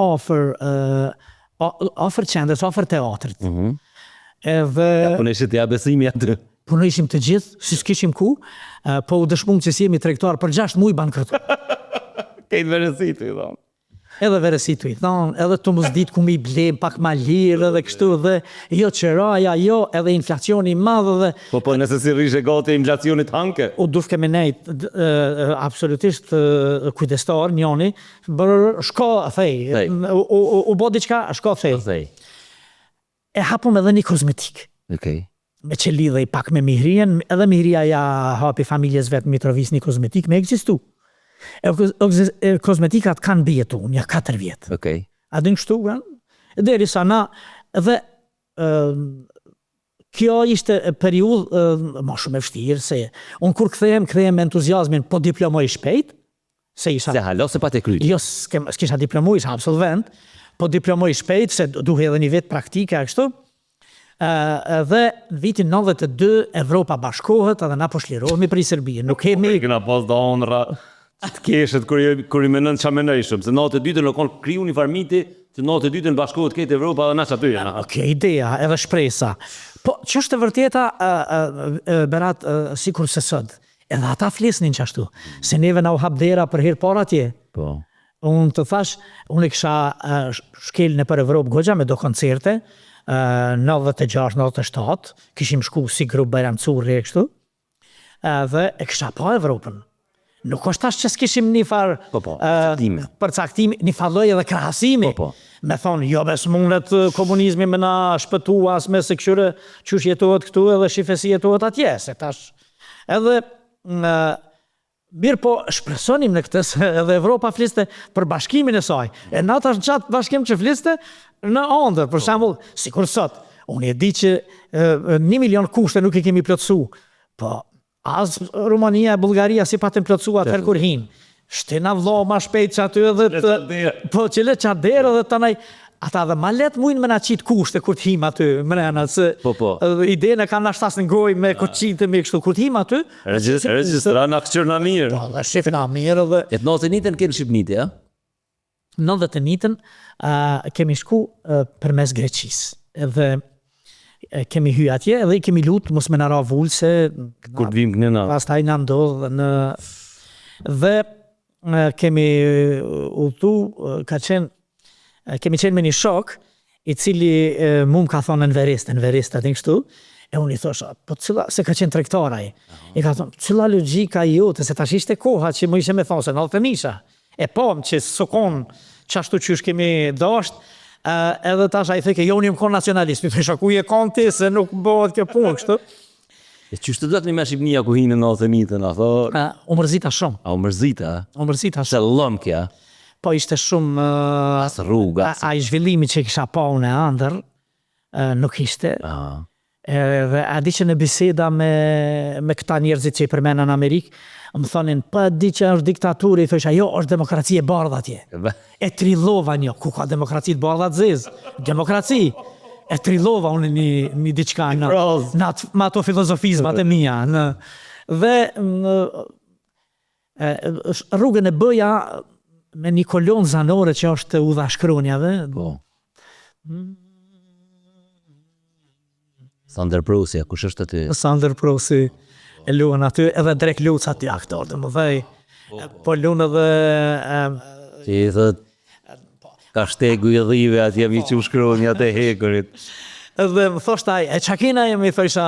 afër qendrës, afër teatrit. Edhe Po në ishte të ja besimi aty. punë ishim të gjithë, si s'kishim ku, po u dëshmum që si jemi tregtar për 6 muaj bankrot. Kejtë verësitu i thonë. Edhe verësitu i thonë, edhe të mos ditë ku mi blem pak ma lirë dhe kështu dhe jo qëraja, jo edhe inflacioni madhë dhe Po, nëse si rrishe gati inflacionit hanke. u dufke me nejt absolutisht kujdestar njoni, bërë shko, thej, u bo diqka, shko, thej. Thej. E hapum edhe një kozmetik. Okej. Me që lidhej pak me mihrien, edhe mihria ja hapi familjes vetë Mitrovis një kozmetik me egzistu. E kozmetikat kanë bjetu, një 4 vjetë. Okej. A din kështu, deri sa na, dhe kjo ishte periudhë ma shumë e vështirë, se unë kur kthehem me entuziazmin, po diplomoj shpejt, se isha... Se halo se pa te kryt. Jo, s'kisha diplomu, isha absolvent, po diplomoj shpejt, se duhe edhe një vetë praktike, a kështu, dhe në vitin 92 Evropa bashkohet edhe na po shlirohemi për i Serbia. Nuk kemi... Këna pas da onra të keshet kur i menën qa menëjshëm, se 92 nuk konë kriju një farmiti, që 92 bashkohet këtë Evropa dhe na që aty jena. Oke, ideja, edhe shpresa. Po, që është të vërteta, Berat, sikur se sot, edhe ata flesnin qashtu, se neve na u hap dera për herë para atje. Po. Unë të thash, unë e kisha shkel në për Evropë goxha me do koncerte, 96-97, kishim shku si grup Bajramcuri e kështu, dhe e kisha pa Evropën. Nuk është tash që s'kishim një farë përcaktimi, një farë edhe krahasimi. Me thonë, jo bes mundet komunizmi me na shpëtu as me se këshyre qysh jetohet këtu edhe shifesi jetohet atje, se tash edhe mirë po shpresonim në këtë se edhe Evropa fliste për bashkimin e saj. E na tash në qatë bashkim që fliste në andër, për shembull, sikur sot, unë e di që 1 milion kushte nuk i kemi plotësu, po as Rumania e Bullgaria si patën plotësu atëherë kur hin. Shtina vlo ma shpejt që aty edhe po që le qaderë edhe të nej, ata dhe ma let mujnë me na qitë kushte kur t'him aty, mrena, se idejnë e kanë nashtas në goj me koqitë me kështu, kur t'him aty. Registra në këqër në mirë. Po, dhe shifin a mirë dhe... E të 91-ën kënë Shqipniti, ja? 91-ën kemi shku për mes Greqis, edhe kemi hy atje, edhe i kemi lutë mos me nara vullë se... Kur t'vim kënë na. Pastaj na ndodhë në... Dhe kemi udhtu, kemi qenë me një shok, i cili mu më ka thonë në Everest, atë kështu, e unë i thosha, po cila, se ka qenë tregtaraj, i ka thonë, cila logjika jote, se tash ishte koha që më ishe me thonë, se në altë nisha, e pom që sokon qashtu qysh kemi dasht, edhe tash a i theke, jo unë jëmë konë nacionalist, i thosha, ku je konë ti, se nuk bëhet kjo punë, kështu. E qështë të dhëtë një me Shqipnia ku hinë në 91-ën, a thë? U mërzita shumë. A u mërzita? U mërzita Se shumë. lëm kja? Po ishte shumë... As rruga. A i zhvillimi që kisha pa unë e andër, nuk ishte. Dhe a di që në biseda me këta njerëzit që i përmena në Amerikë, më thonin, pa di që është diktaturë, i thësha, jo, është demokraci e bardha atje. E trillova një, ku ka demokraci të bardha të zezë? Demokraci. E trillova unë një diçka në ato filozofizmat e mija. Dhe rrugën e bëja me një kolon zanore që është udhashkronjave. Po. Sander Prosi, kush është aty? Sander Prosi e luan aty, edhe Drek Luca aty aktor, dhe më dhej. Po luan edhe... Që i thët, ka shtegu i dhive atje mi që shkronja të hekurit. Edhe më thoshta, qa kena jemi, thësha,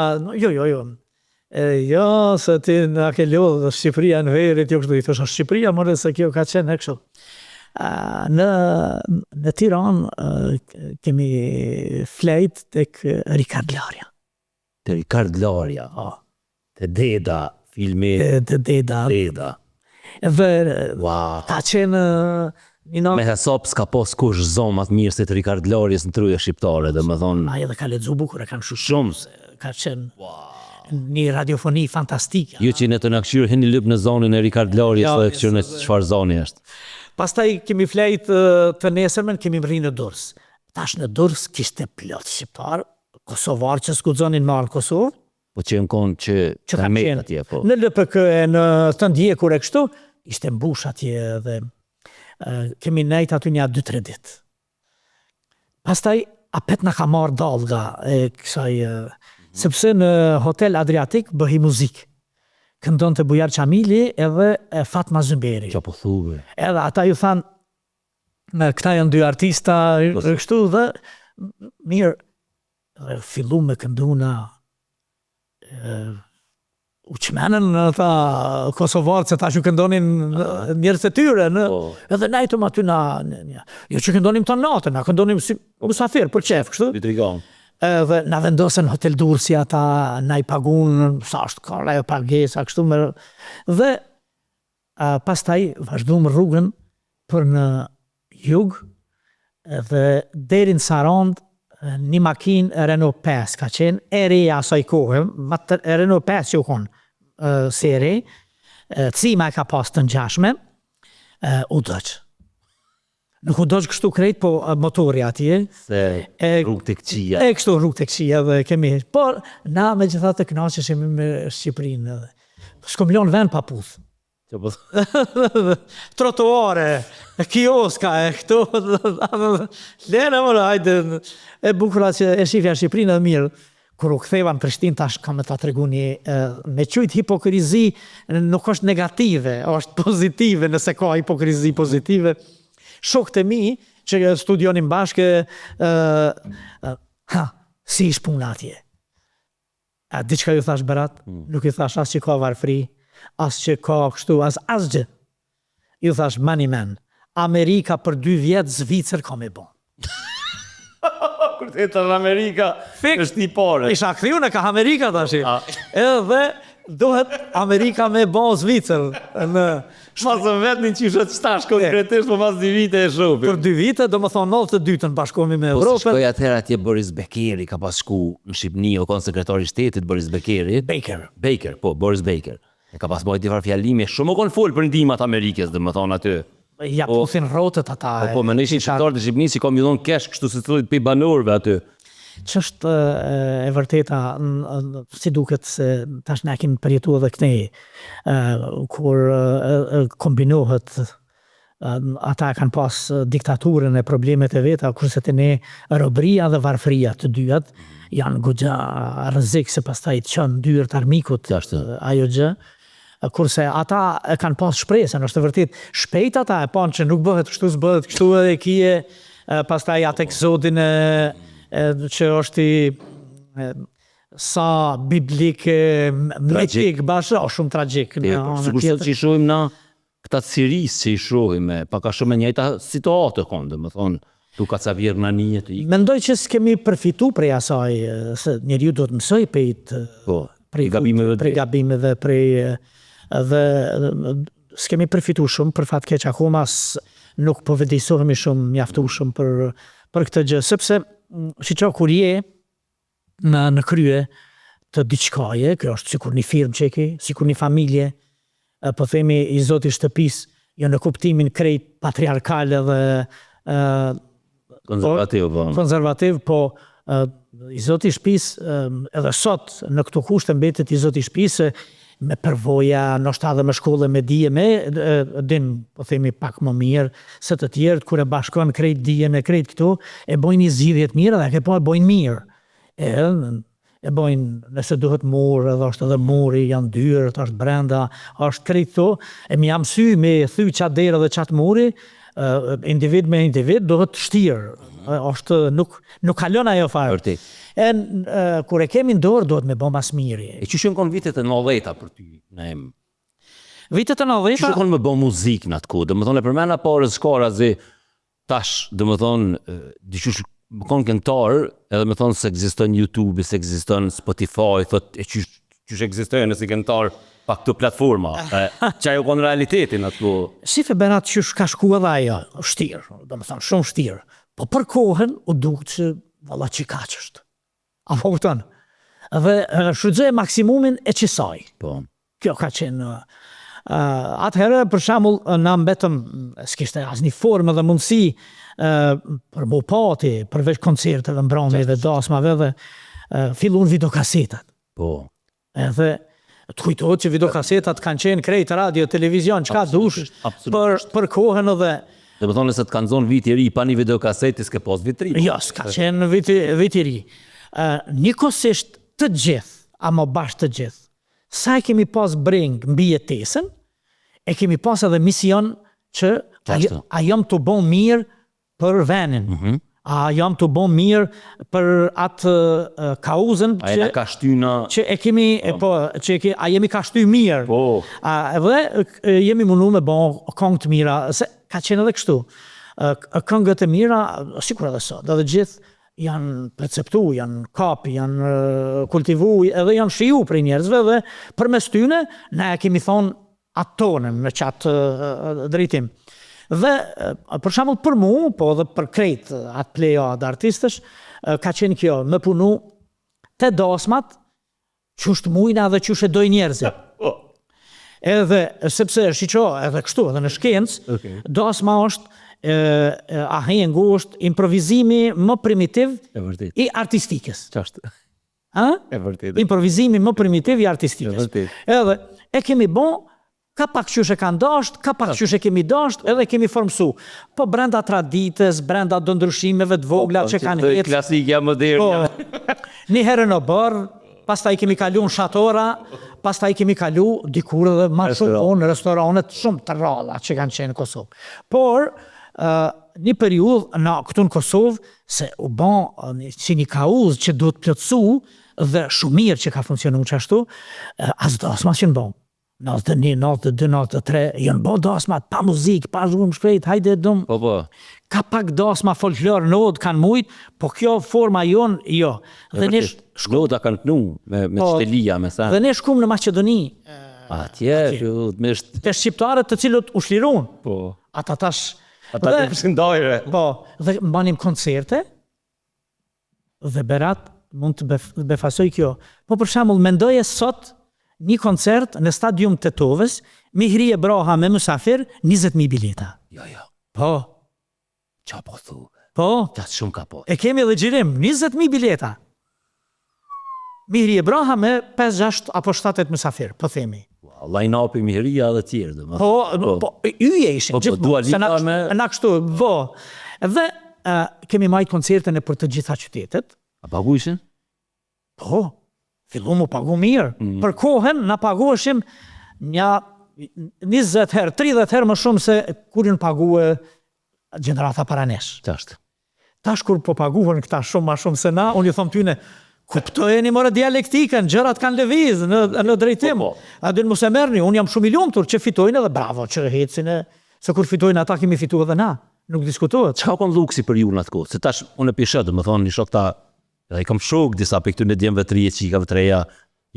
jo, se ti nga ke lodhë, Shqipëria në verit, jo kështu, i thësha, Shqipëria, mërë se kjo ka qenë e kështu. Në Tiranë kemi flejt tek Rikard Larja. Të Rikard Larja, të Deda, filmi. Të Deda. Dhe ka qenë Me hesop s'ka pos kush zonë atë mirë se të Rikard Larjes në truja shqiptare, dhe më thonë... A edhe ka ledzu bukur, e kanë shumë. Ka qenë një radiofoni fantastike. Ju që në të në këshyrë hini lyp në zonin e Rikard Larjes, dhe këshyrë në qëfar zoni është. Pastaj kemi flejt të nesërmen, kemi mri në Durrës. Tash në Durrës kishte plot shqiptar, kosovar që s'guxonin marrë në Kosovë. Po që në konë që ka metë atje, po. Në LPK, në të ndjekur e kështu, ishte mbush atje dhe kemi nejt aty një 2-3 ditë. Pastaj, apet në ka marrë dalga e kësaj, sepse në Hotel Adriatik bëhi muzikë. Këndon të Bujar Qamili edhe Fatma Zymberi. Qa po thuve. Edhe ata ju thanë, këta janë 2 artista, kështu dhe, mirë, fillu me kënduna, u qmenën ta Kosovarë, që ta që këndonin njerës e tyre, edhe najtëm aty jo që këndonim të natën, na këndonim si musafir, për qef, kështu. Vitrigan. Dhe na vendosën Hotel Durrësi ata, na i pagun, sa është kara e pagesa, kështu me... Dhe pastaj vazhdojmë rrugën për në jug, dhe deri në Sarand, një makinë Renault 5 ka qenë, e reja asaj kohë, Renault 5 që u konë seri, cima e ka pas të ngjashme, u dëgjë. Nuk u dëgjë kështu krejt, po motori atje. Se rrugë të këqia. E kështu rrugë të këqia dhe kemi. Por, na me gjitha të knaqeshemi me Shqipërinë. S'kom lon vend pa puth. Trotuare, kioska e këtu. Lene më hajde, e bukura që e shifja Shqipërinë dhe mirë. Kur u ktheva në Prishtinë tash kam ta tregu me qujt hipokrizi nuk është negative, është pozitive nëse ka hipokrizi pozitive. Shokët e mi që studionin bashkë, si ish puna atje. Diçka ju thash Berat, nuk ju thash as që ka varfri, as që ka kështu, as gjë. Ju thash money man, Amerika për 2 vjetë, Zvicër ka me bon. Kur të jetë në Amerika, është një pare. Isha këthiju në ka Amerika të ashtë. Edhe dohet Amerika me bon Zvicër. Masë vetë një qishët qëtash konkretisht, po mas 2 vite e shopi. Për 2 vite, do më thonë 92-ën bashkomi me Europën. Po se shkoj atëherë atje Boris Bekeri, ka pas shku në Shqipni, o konë sekretari shtetit Boris Bekeri. Baker, po, Boris Baker. E ka pas bojt difar fjallime, shumë o konë folë për ndimat Amerikës, dhe më thonë aty. Ja, pusin rotët ata. Po, me në ishin shqiptarë të Shqipni, si kom ju dhonë kesh, kështu se të thujt për banorëve aty. Që është e vërteta, si duket se tash ne kemi përjetu edhe këtej, kur kombinohet, ata kanë pas diktaturën e problemet e veta, kurse të ne robria dhe varfria të dyat, janë goxha rrezik se pastaj të qënë dyert armikut ajo gjë, kurse ata kanë pas shpresën, është e vërtet, shpejt ata e panë që nuk bëhet kështu s'bëhet kështu edhe kije, pastaj atë eksodin që është sa biblik, meqik, bashkë, shumë tragjik. Sigurisht që i shohim na këta Siris që i shohim, pa ka shumë e njëjta situatë konë, më thonë, tu ka ca vjerë në një të ikë. Mendoj që s'kemi përfitu prej asaj, se njeriu do të mësoj prej gabimeve, dhe s'kemi përfitu shumë, për fat keq akoma nuk po vëdësohemi shumë mjaftueshëm për këtë gjë, sepse shiqo kur je në krye të diçkaje, kjo është sikur një firmë që ke, sikur një familje, po themi i zoti shtëpis, jo në kuptimin krejt patriarkal dhe konservativ, po i zoti shtëpis edhe sot në këto kushte mbetet i zoti shtëpis, me përvoja, nështë edhe me shkolle me dije, din, po themi pak më mirë, se të tjerët, kur e bashkon krejt dije me krejt këtu, e bojnë një zgjidhjet mirë dhe e bojnë mirë. E bojnë, nëse duhet mur, edhe është edhe muri, janë dyrët, është brenda, është krejt këtu, e mi jam sy me thy qatë derë dhe qatë muri, individ me individ, duhet shtirë. është nuk kalon ajo farë. Kur e kemi ndorë, duhet me bo mas miri. E që shënë konë vitet e 90-ta për ty, Naim? Vitet e 90-ta? Që shënë konë me bo muzikë në atë ku? Dhe më thonë, e përmena parës shkara zi tash, dhe më thonë, diqysh më konë këngtarë, edhe më thonë se egziston YouTube, se egziston Spotify, thot, e qysh egzistojnë nësi këngtarë pa këtë platforma. Që ajo konë realitetin atë ku? Sife Berat qysh ka shku edhe ajo, shtirë, dhe më thonë, shumë shtirë. Po për kohën, u dukë që valla që ka qështë. A po këtën. Dhe shrydzoj maksimumin e qësaj. Po. Kjo ka qenë. Atëherë, për shamull, na mbetëm, s'kishte asnjë formë dhe mundësi për mu pati, përveç koncerteve, mbrëmje dhe dasmave dhe fillun videokasetat. Po. Edhe të kujtohet që videokasetat kanë qenë krejt radio, televizion, çka dush për kohën edhe. Dhe më thonë nëse të kanë zonë viti ri, pa një videokaseti s'ke pas viti ri. Jo, s'ka qenë viti ri. Njëkohësisht të gjithë, ama bashkë të gjithë, sa e kemi pas breng mbi jetesën, e kemi pas edhe mision që a jam të bon mirë për venin. A jam të bon mirë për atë kauzën që e kemi, a jemi ka shty mirë. Dhe jemi mundu me bon këngë të mira, se ka qenë edhe kështu. Këngët e mira, sikur edhe sot, dhe gjithë janë perceptu, janë kapi, janë kultivu, edhe janë shiju për njerëzve dhe për mes tyne, ne kemi thonë atë tonën në qatë drejtim. Dhe për shembull për mu, po edhe për krejt atë plejad artistësh, ka qenë kjo, me punu te dasmat, qështë mujna dhe qështë e doj njerëzit. Edhe, sepse shiqo, edhe kështu, edhe në shkencë, dasma është ahengu është improvizimi më primitiv i artistikës. Improvizimi më primitiv i artistikës. Edhe, e kemi bon, ka pak qysh e kanë dasht, ka pak qysh e kemi dasht, edhe kemi formësu. Po brenda traditës, brenda do ndryshimeve të vogla që kanë jetë. Klasikja moderne. Një herë në bërë, pastaj kemi kalu në shatora, pastaj kemi kalu dikur edhe ma shumë në restoranet shumë të ralla që kanë qenë në Kosovë. Por, një periudhë në këtu në Kosovë, se u ban si një kauz që duhet plotësu dhe shumë mirë që ka funksionu qashtu, as dasma që në ban. 91, 92, 93, jënë bo dasmat, pa muzikë, pa zhurmë shkrejt, hajde dëmë. Ka pak dasma folklor, nodë kanë mujtë, po kjo forma jonë, jo. Noda kanë kënu, me qëtelia, me sa. Dhe ne shkum në Macedoni. Atje, të shqiptarët të cilët u shlirun. Ata tash... Ata të përshkëndajre. Po, dhe banim koncerte, dhe Berat mund të befasoj kjo. Po për shembull, mendoje sot, një koncert në stadium të Tovës, mi hrije braha me musafir, 20.000 bileta. Jo. Po. Qa po thu? Po. Qatë shumë ka po. E kemi edhe gjirim, 20.000 bileta. Mi hrije braha me 5-6 apo 7 musafir, po themi. Line-up i mi hrija dhe tjerë. Po, yje ishin, gjithmonë. Na kështu, po. Dhe kemi majtë koncertën e për të gjitha qytetet. A pagu ishin? Po. Fillu mu pagu mirë. Për kohën, na pagueshim një 20 herë, 30 herë më shumë se kur në paguë gjenerata para nesh. Qashtë. Tash kur po paguën këta shumë ma shumë se na, unë ju thomë tyne, kuptojeni more dialektikën, gjërat kanë lëviz në drejtim. A dynë mu se merni, unë jam shumë i lumtur që fitojnë edhe bravo që hecin se kur fitojnë ata kemi fitu edhe na. Nuk diskutohet. Qa kon luksi për ju në atë kohë? Se tash unë e pishet, më thonë një shok ta, edhe i kam shok disa për këtu në djemëve të rije, qikave të reja,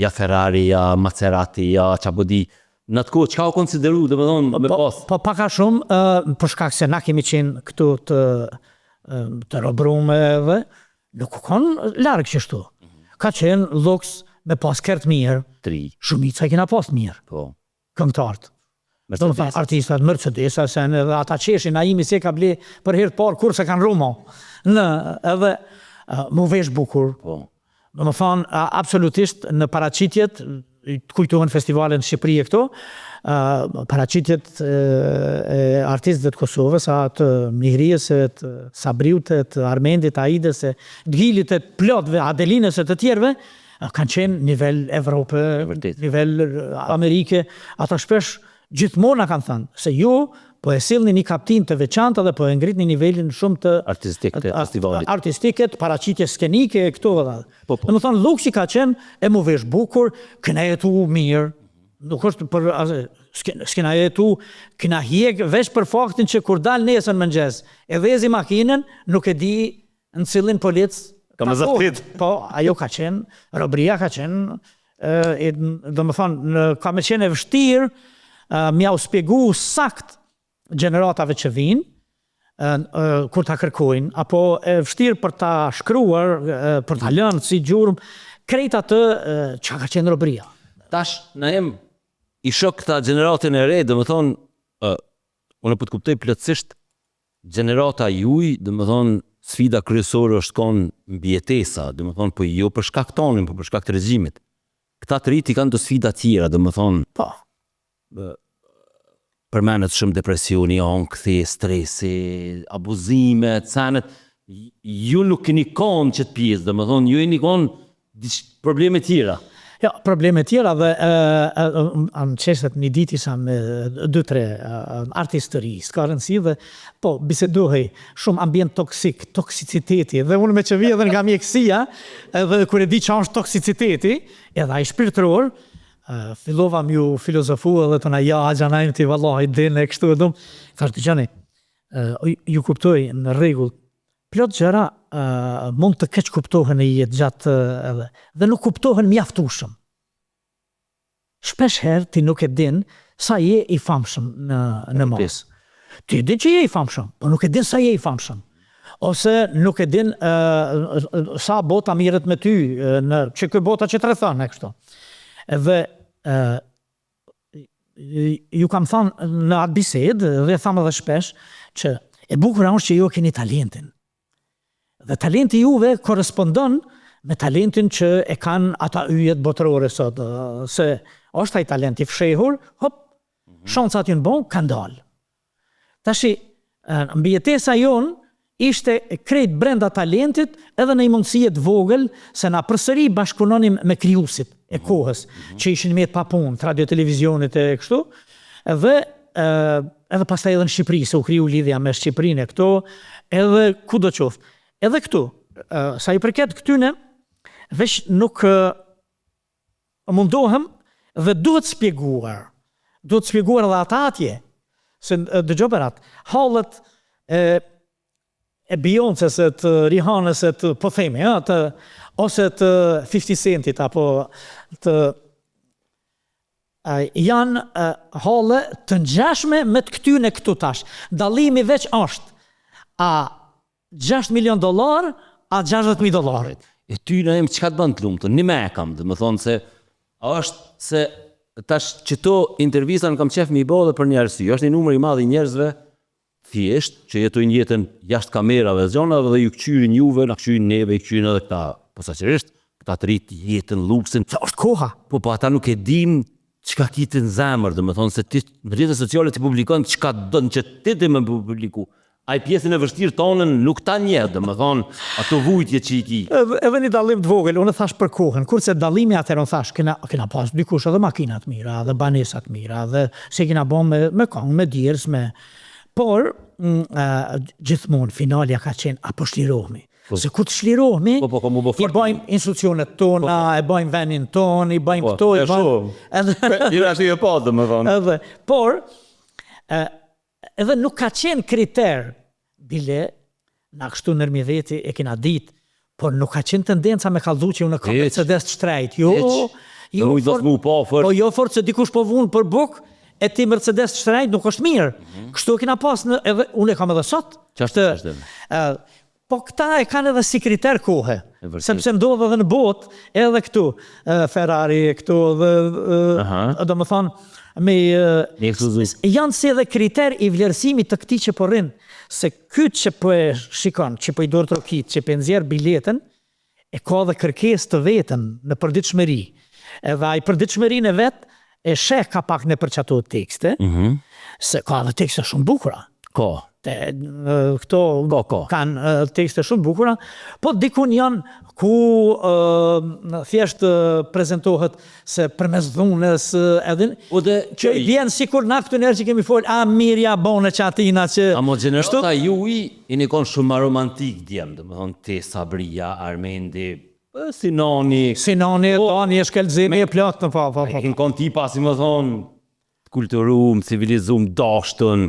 ja Ferrari, ja Maserati, ja Qabodi. Në atë kohë, qka o konsideru, dhe më thonë, me pas? Po paka shumë, për shkak se na kemi qenë këtu të robrume dhe nuk u konë largë qështu. Ka qenë luks me pas kërtë mirë, shumica i kena pas mirë, këngtartë. Artistat, Mercedes, edhe ata qeshin, a imi se ka ble për herë parë kur se kanë rumo. Edhe mu vesh bukur. Në më thonë, absolutisht në paracitjet, kujtohen festivalet në Shqipëri e këto, paraqitjet e artistëve të Kosovës, të Mihrijes, të Sabriut, të Armendit, Aides, Dgilit, të plotëve, Adelinës e të tjerëve, kanë qenë nivel Evropë, nivel Amerike. Ata shpesh gjithmonë kanë thënë se ju po e sillni një kaptin të veçantë dhe po e ngritni nivelin shumë të artistik të festivalit. Artistike, paraqitje skenike e këto dhe. Domethënë luksi ka qenë e mu vesh bukur, kena jetu mirë. Nuk është për s'kena jetu, kena hjek veç për faktin që kur dal nesër mëngjes, e dhezi makinën, nuk e di në cilin polic. Ka më zafrit. Po, ajo ka qenë, robria ka qenë, domethënë ka më qenë e vështirë, m'ja u spjegu sakt gjeneratave që vinë, kur ta kërkojnë, apo e vështirë për ta shkruar, për ta lënë si gjurmë, krejt atë që ka qenë robria. Tash, në em, i shok këta gjeneratin e re, dhe më thonë, unë po të kuptoj plotësisht, gjenerata juj, dhe më thonë, sfida kryesore është konë mbjetesa, dhe më thonë, po jo për shkak tonin, po për shkak të regjimit. Këta të riti kanë të sfida tjera, dhe më thonë, Po. Përmenet shumë depresioni, ankthi, stresi, abuzime, cenet, ju nuk keni konë që të pjesë, dhe më thonë, ju e një konë probleme tjera. Ja, probleme tjera dhe në qeshtet një dit isha me 2-3 artistë të ri, s'ka rëndësi dhe po, bisedohej shumë ambient toksik, toksiciteti, dhe unë me që vi edhe nga mjekësia, edhe kur e di që është toksiciteti, edhe ai shpirtëror, fillova m'ju filozofu edhe të na ja gjanajmë t'i vallahi din e kështu edhum. Thash të gjani, ju kuptoj në rregull, plot gjëra mund të keq kuptohen në jetë gjatë edhe, dhe nuk kuptohen mjaftueshëm. Shpesh herë ti nuk e din sa je i famshëm në mos. Ti e din që je i famshëm, po nuk e din sa je i famshëm. Ose nuk e din sa bota mirët me ty, që kjo bota që të rrethon e kështu. Dhe ju kam thënë në atë bisedë dhe thamë edhe shpesh që e bukura është që ju keni talentin. Dhe talenti juve korrespondon me talentin që e kanë ata yjet botërore sot. Se është ai talent i fshehur, hop, shancat ju në bon, kanë dalë. Tashi, mbjetesa jonë ishte krejt brenda talentit edhe në i mundësijet vogël se na përsëri bashkëpunonim me krijuesit e kohës, që ishin me pa punë, radio televizionit e kështu, edhe pastaj edhe në Shqipëri, se u kriju lidhja me Shqipërinë e këto, edhe kudo qoftë. Edhe këtu, sa i përket këtyne, veç nuk mundohem dhe duhet spjeguar edhe ata atje, se dëgjoberat, hallet e Beyoncés, të Rihanës, të po themi, ose të 50 Centit, apo të janë halle të ngjashme me të këtyne këtu tash. Dallimi veç është a $6 milion, a $60.000. E ty në em çka të bën të lumtur, një me e kam, dhe më thonë se është se tash që to intervista në kam qef me i bo dhe për një arsye, është një numër i madh i njerëzve thjesht që jetojnë jetën jashtë kamerave dhe zonave dhe ju këqyrin juve, na këqyrin neve, i këqyrin edhe këta posaçërisht, këta të rit jetën luksin. Sa është koha? Po ata nuk e dim çka kitë në zemër, dhe më thonë se ti në rrjetet sociale ti publikon çka don që ti të më publiku. Ai pjesën e vështirë tonën nuk ta njeh, dhe më thonë ato vujtje që i ki. Edhe një dallim të vogël, unë thash për kohën, kurse dallimi atëherë unë thash, kena pas dikush edhe makina të mira, edhe banesa të mira, edhe se kena bën me këngë, me djerës, me por gjithmonë finalja ka qenë apo shlirohemi. Se kur të shlirohemi, i bëjmë institucionet tona, e bëjmë venin ton, i bëjmë këto, i bëjmë... Ju ashtu e po, dhe më thonë. Por, edhe nuk ka qenë kriter, bile, na kështu nërmi veti e kena ditë, por nuk ka qenë tendenca me kallëzu që unë ka Mercedes të shtrejt. Jo fort se dikush po vunë për buk, e ti Mercedes të shtrejt nuk është mirë. Kështu e kena pas, edhe unë e kam edhe sot. Po këta e kanë edhe si kriter kohë, sepse ndodhë edhe në botë, edhe këtu, Ferrari, këtu, dhe më thonë, janë si edhe kriter i vlerësimit të këti që po rinë, se këtë që po e shikon, që po i dorë trokit, që po e nxjerr biletën, e ka dhe kërkesë të vetën në përditshmëri. edhe ai përditshmërinë e vet e sheh ka pak në për çato tekste, se ka edhe tekste shumë bukura. Ko. Këto Ko. kanë tekste shumë bukura, po dikun janë ku thjesht prezentohet se përmes dhunës edhe që vjen sikur na këtu njerëz që kemi fol, mirja bone çatina që Amo gjenerata juaj i nikon shumë ma romantik djem, domethënë te Sabria, Armendi, Sinani, tani e shkelzimi e plot në po. Kin kon tipa si më thon kulturum, civilizum, dashtën.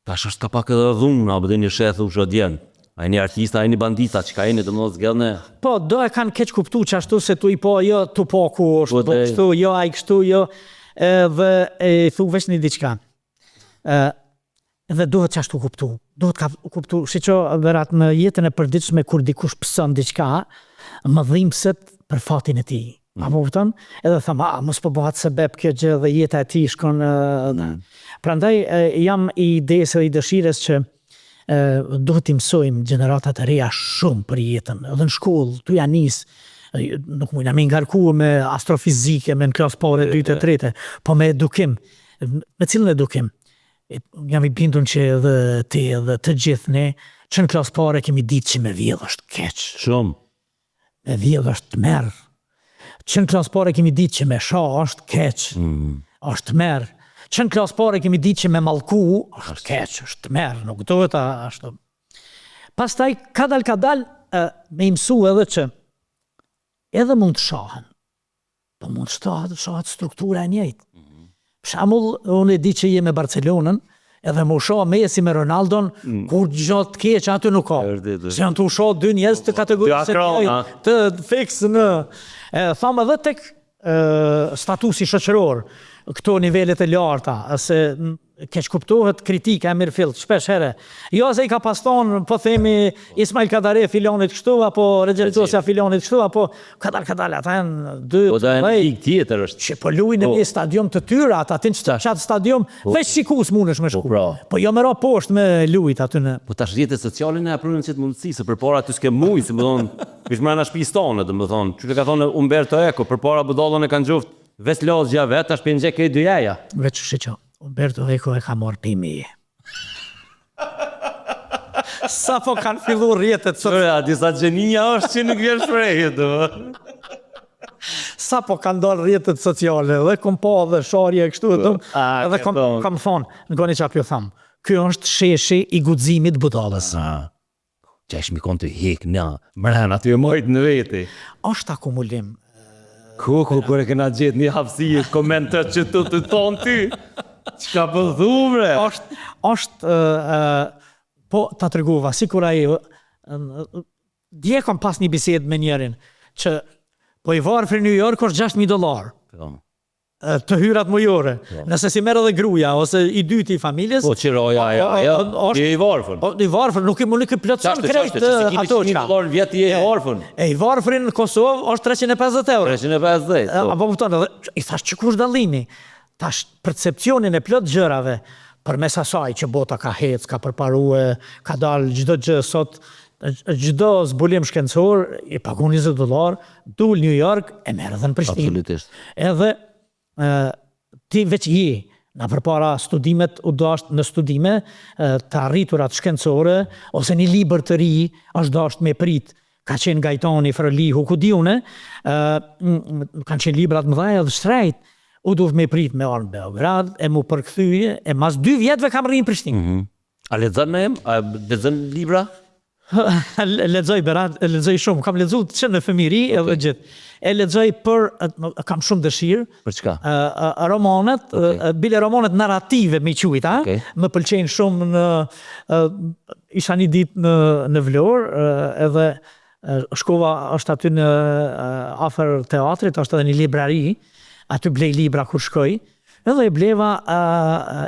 Tash është ka pak edhe dhuna, apo dhe një shethu shodjen. A një artista, a një bandita, që ka një të më zgjellë. Po, do e kanë keq kuptu që ashtu se tu i po, jo, tu po ku është, po kështu, jo, a i kështu, jo, dhe e thu veç një diqka. Dhe duhet që ashtu kuptu, duhet ka kuptu, shiqo, verat në jetën e përditshme kur dikush pëson diqka, më dhimbset për fatin e ti. Apo kupton? Edhe tham, mos po bëhat sebeb kjo gjë dhe jeta e tij shkon. Prandaj jam i idesë dhe i dëshirës që duhet t'i mësojmë gjeneratat e reja shumë për jetën. Edhe në shkollë, tu ja nis, nuk mujna me ngarku me astrofizike, me në klasë pare, 2 e 3, po me edukim. Me cilën edukim? Jam i bindun që edhe ti edhe të gjithë ne, që në klasë pare kemi ditë që me vjedh është keq. Shumë. Me vjedh është merë. Që në klasë pare kemi ditë që me sha është keq, është merë. Që në klasë pare kemi ditë që me malku është keq, është merë, nuk duhet ashtu. Pastaj, kadal, me imsu edhe që edhe mund të shahen, po mund të shahet struktura e njëjtë. Për shembull, unë e di që je me Barcelonën, edhe më usho Messi me Ronaldon, kur gjatë keq aty nuk ka. Se janë të usho 2 njerëz të kategorisë të fix në... Thamë edhe tek statusi shoqëror, këto nivelet e larta, se keq kuptohet kritika e Mirfield, shpesh herë. Jo se i ka paston, po themi Ismail Kadare filonit kështu, apo Regjelitosja filonit kështu, apo kadal, ata janë 2 Po da janë ik tjetër është. Që po luajnë në një stadium të tyra, ata atin qatë stadium, veç shikus mundesh me shku. Po jo me ra poshtë me lujt aty në... Po tash rrjetet sociale ne apronën qëtë mundësi, se përpara ty s'ke mujë, si më thonë, vish mrena shtëpisë tonë, dhe më thonë, që ka thonë Umberto Eco, përpara budallën e kanë gjuft, veç lozgja vet, tash për nxek e 2 jaja. Veç shiqo, Umberto Eco e ka marrë pimi. Sa po kanë fillu rrjetet sociale. Disa gjenija është që nuk vjen shprehje, do. Sa po kanë dalë rrjetet sociale, dhe kom pa dhe sharje e kështu, edhe kam thonë, në goni që apjo thamë, kjo është sheshi i guximit budallës. Që është mi konë të hek, mërhen, aty e mojtë në veti. Është akumulim. Kur e kena gjetë një hapësi komentet që të thonë ty, që ka përdhu, bre? Është, po të tregova, si kur ai, dje kom pas një bisedë me njerin, që po i varë për New York është $6,000. Të hyrat mujore. Nëse si merë dhe gruja, ose i dyti i familjes... Po, qiroja, i varëfën. I varëfën, nuk i plotëson krejt ato qa. $100 vjetë i varëfën. I varëfën në Kosovë është €350. 350. Apo pëtonë, i thash që kush dallimi? Tash percepcionin e plot gjërave, për mes asaj që bota ka hec, ka përparue, ka dalë gjdo gjë sot, gjdo zbulim shkencor, i pagun $20, dul New York, e merë dhe në Prishtinë. Absolutisht. Edhe ti veç je na përpara studimet u dasht në studime të arriturat shkencore ose një libër të ri është dasht me prit ka qenë Gajtoni, Frëlihu, ku diune kanë qenë librat më dhaja dhe shtrejt u duhet me prit me arë në Beograd e mu përkthyje e mas 2 vjetëve kam rrinë Prishtinë. A lexon me em? A lexon libra? Lexoj Berat, lexoj shumë, kam lexuar që në fëmijëri edhe gjithë. E lexoj kam shumë dëshirë. Për çka? Romanet, bile romanet narrative me quajta, më pëlqejnë shumë në isha një ditë në Vlorë, edhe shkova është aty në afër teatrit, është edhe një librari, aty blej libra kur shkoj, edhe e bleva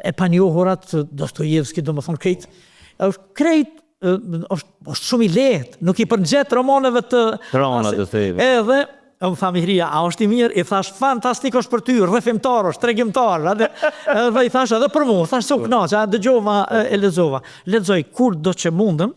e panjohurat Dostojevski, domethënë krejt është shumë i lehtë, nuk i përgjet romaneve të... Romanat të thejve. Edhe, më tha Mihria, a është i mirë? I thash, fantastik është për ty, rrëfimtar është, tregimtar. Edhe i thash edhe për mu, thash, so knaqë, dëgjova, e lexova. Lexoj kur do që mundëm,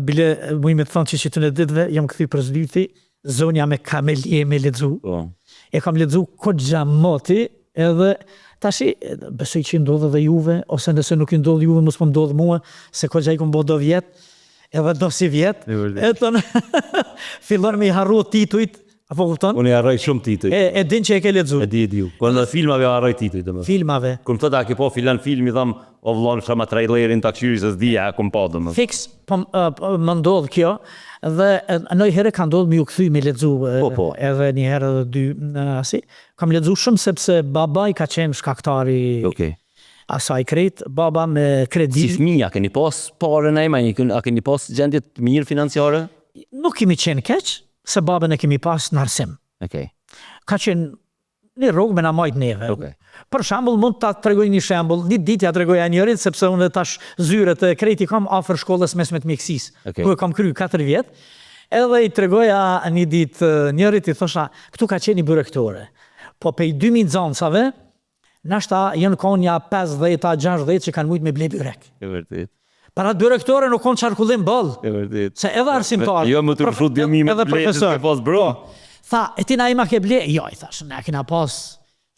bile mujme të thonë që të në ditëve, jam këthy për zdyti, zonja me kamelie me lexu. Po. E kam lexu kogja moti edhe tashi besoj që ndodhe dhe juve, ose nëse nuk i ndodh juve, mos po ndodh mua, se kogja i kom bo do vjet, edhe do si vjet, e tonë fillon me i harru titujt, apo kupton? Unë i harroj shumë tituj. E din që e ke lexu. E di ju. Kur në filmave harroj tituj domethënë. Filmave. Kur më thotë a ke po filan filmi, tham, o vllon shama trailerin ta këshyri se s'dija, kum po domethënë. Fix, më ndodh kjo, dhe ndonjë herë ka ndodhur me u kthy me lexu, Po. edhe një herë edhe dy, asi. Kam lexu shumë sepse baba i ka qenë shkaktari Okej. asaj krejt, baba me kredi. Si fëmija keni pas parën ai, a keni pas gjendje të mirë financiare? Nuk kemi qenë keq, se babën e kemi pas në arsim. Okej. Ka qenë një rrugë me na majt neve. Okej. Për shembull, mund ta tregoj një shembull. Një ditë ja tregoja njërit, sepse unë tash zyret e krejt i kam afër shkollës mesme të mjekësisë, Okej. ku e kam kryer 4 vjet. Edhe i tregoja një ditë njërit, i thosha, këtu ka qenë i byrektore. Po pej 2000 nxënësave, nashta janë konja 50-60 që kanë mujt me ble byrek. E vërtet. Para byrektore nuk konë qarkullim boll. E vërtet. Se edhe arsimtar. Jo më të rrshut dëmime edhe profesor. Pas bro. Tha, e ti na ima ke ble? Jo, i thash, na kena pas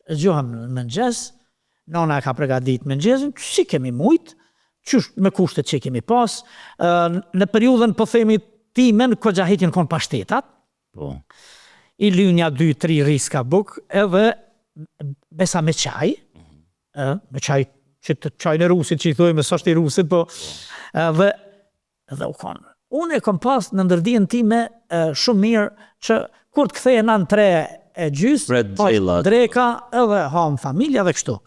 gjuhëm në mëngjes, nona ka pregadit mëngjesin, si kemi mujt, qysh me kushtet që kemi pas, në periudhën po themi timen, kogja hitin kon pashtetat, Po. i lynja 2-3 riska buk, edhe besa me qaj, me qaj, që të qaj në rusit, që i thujme, së është i rusit, po, edhe u konë. Unë e kom pas në ndërdijen time shumë mirë, që kur të ktheje në 3:30, Fred Gjella. dreka, edhe ham familja dhe kështu.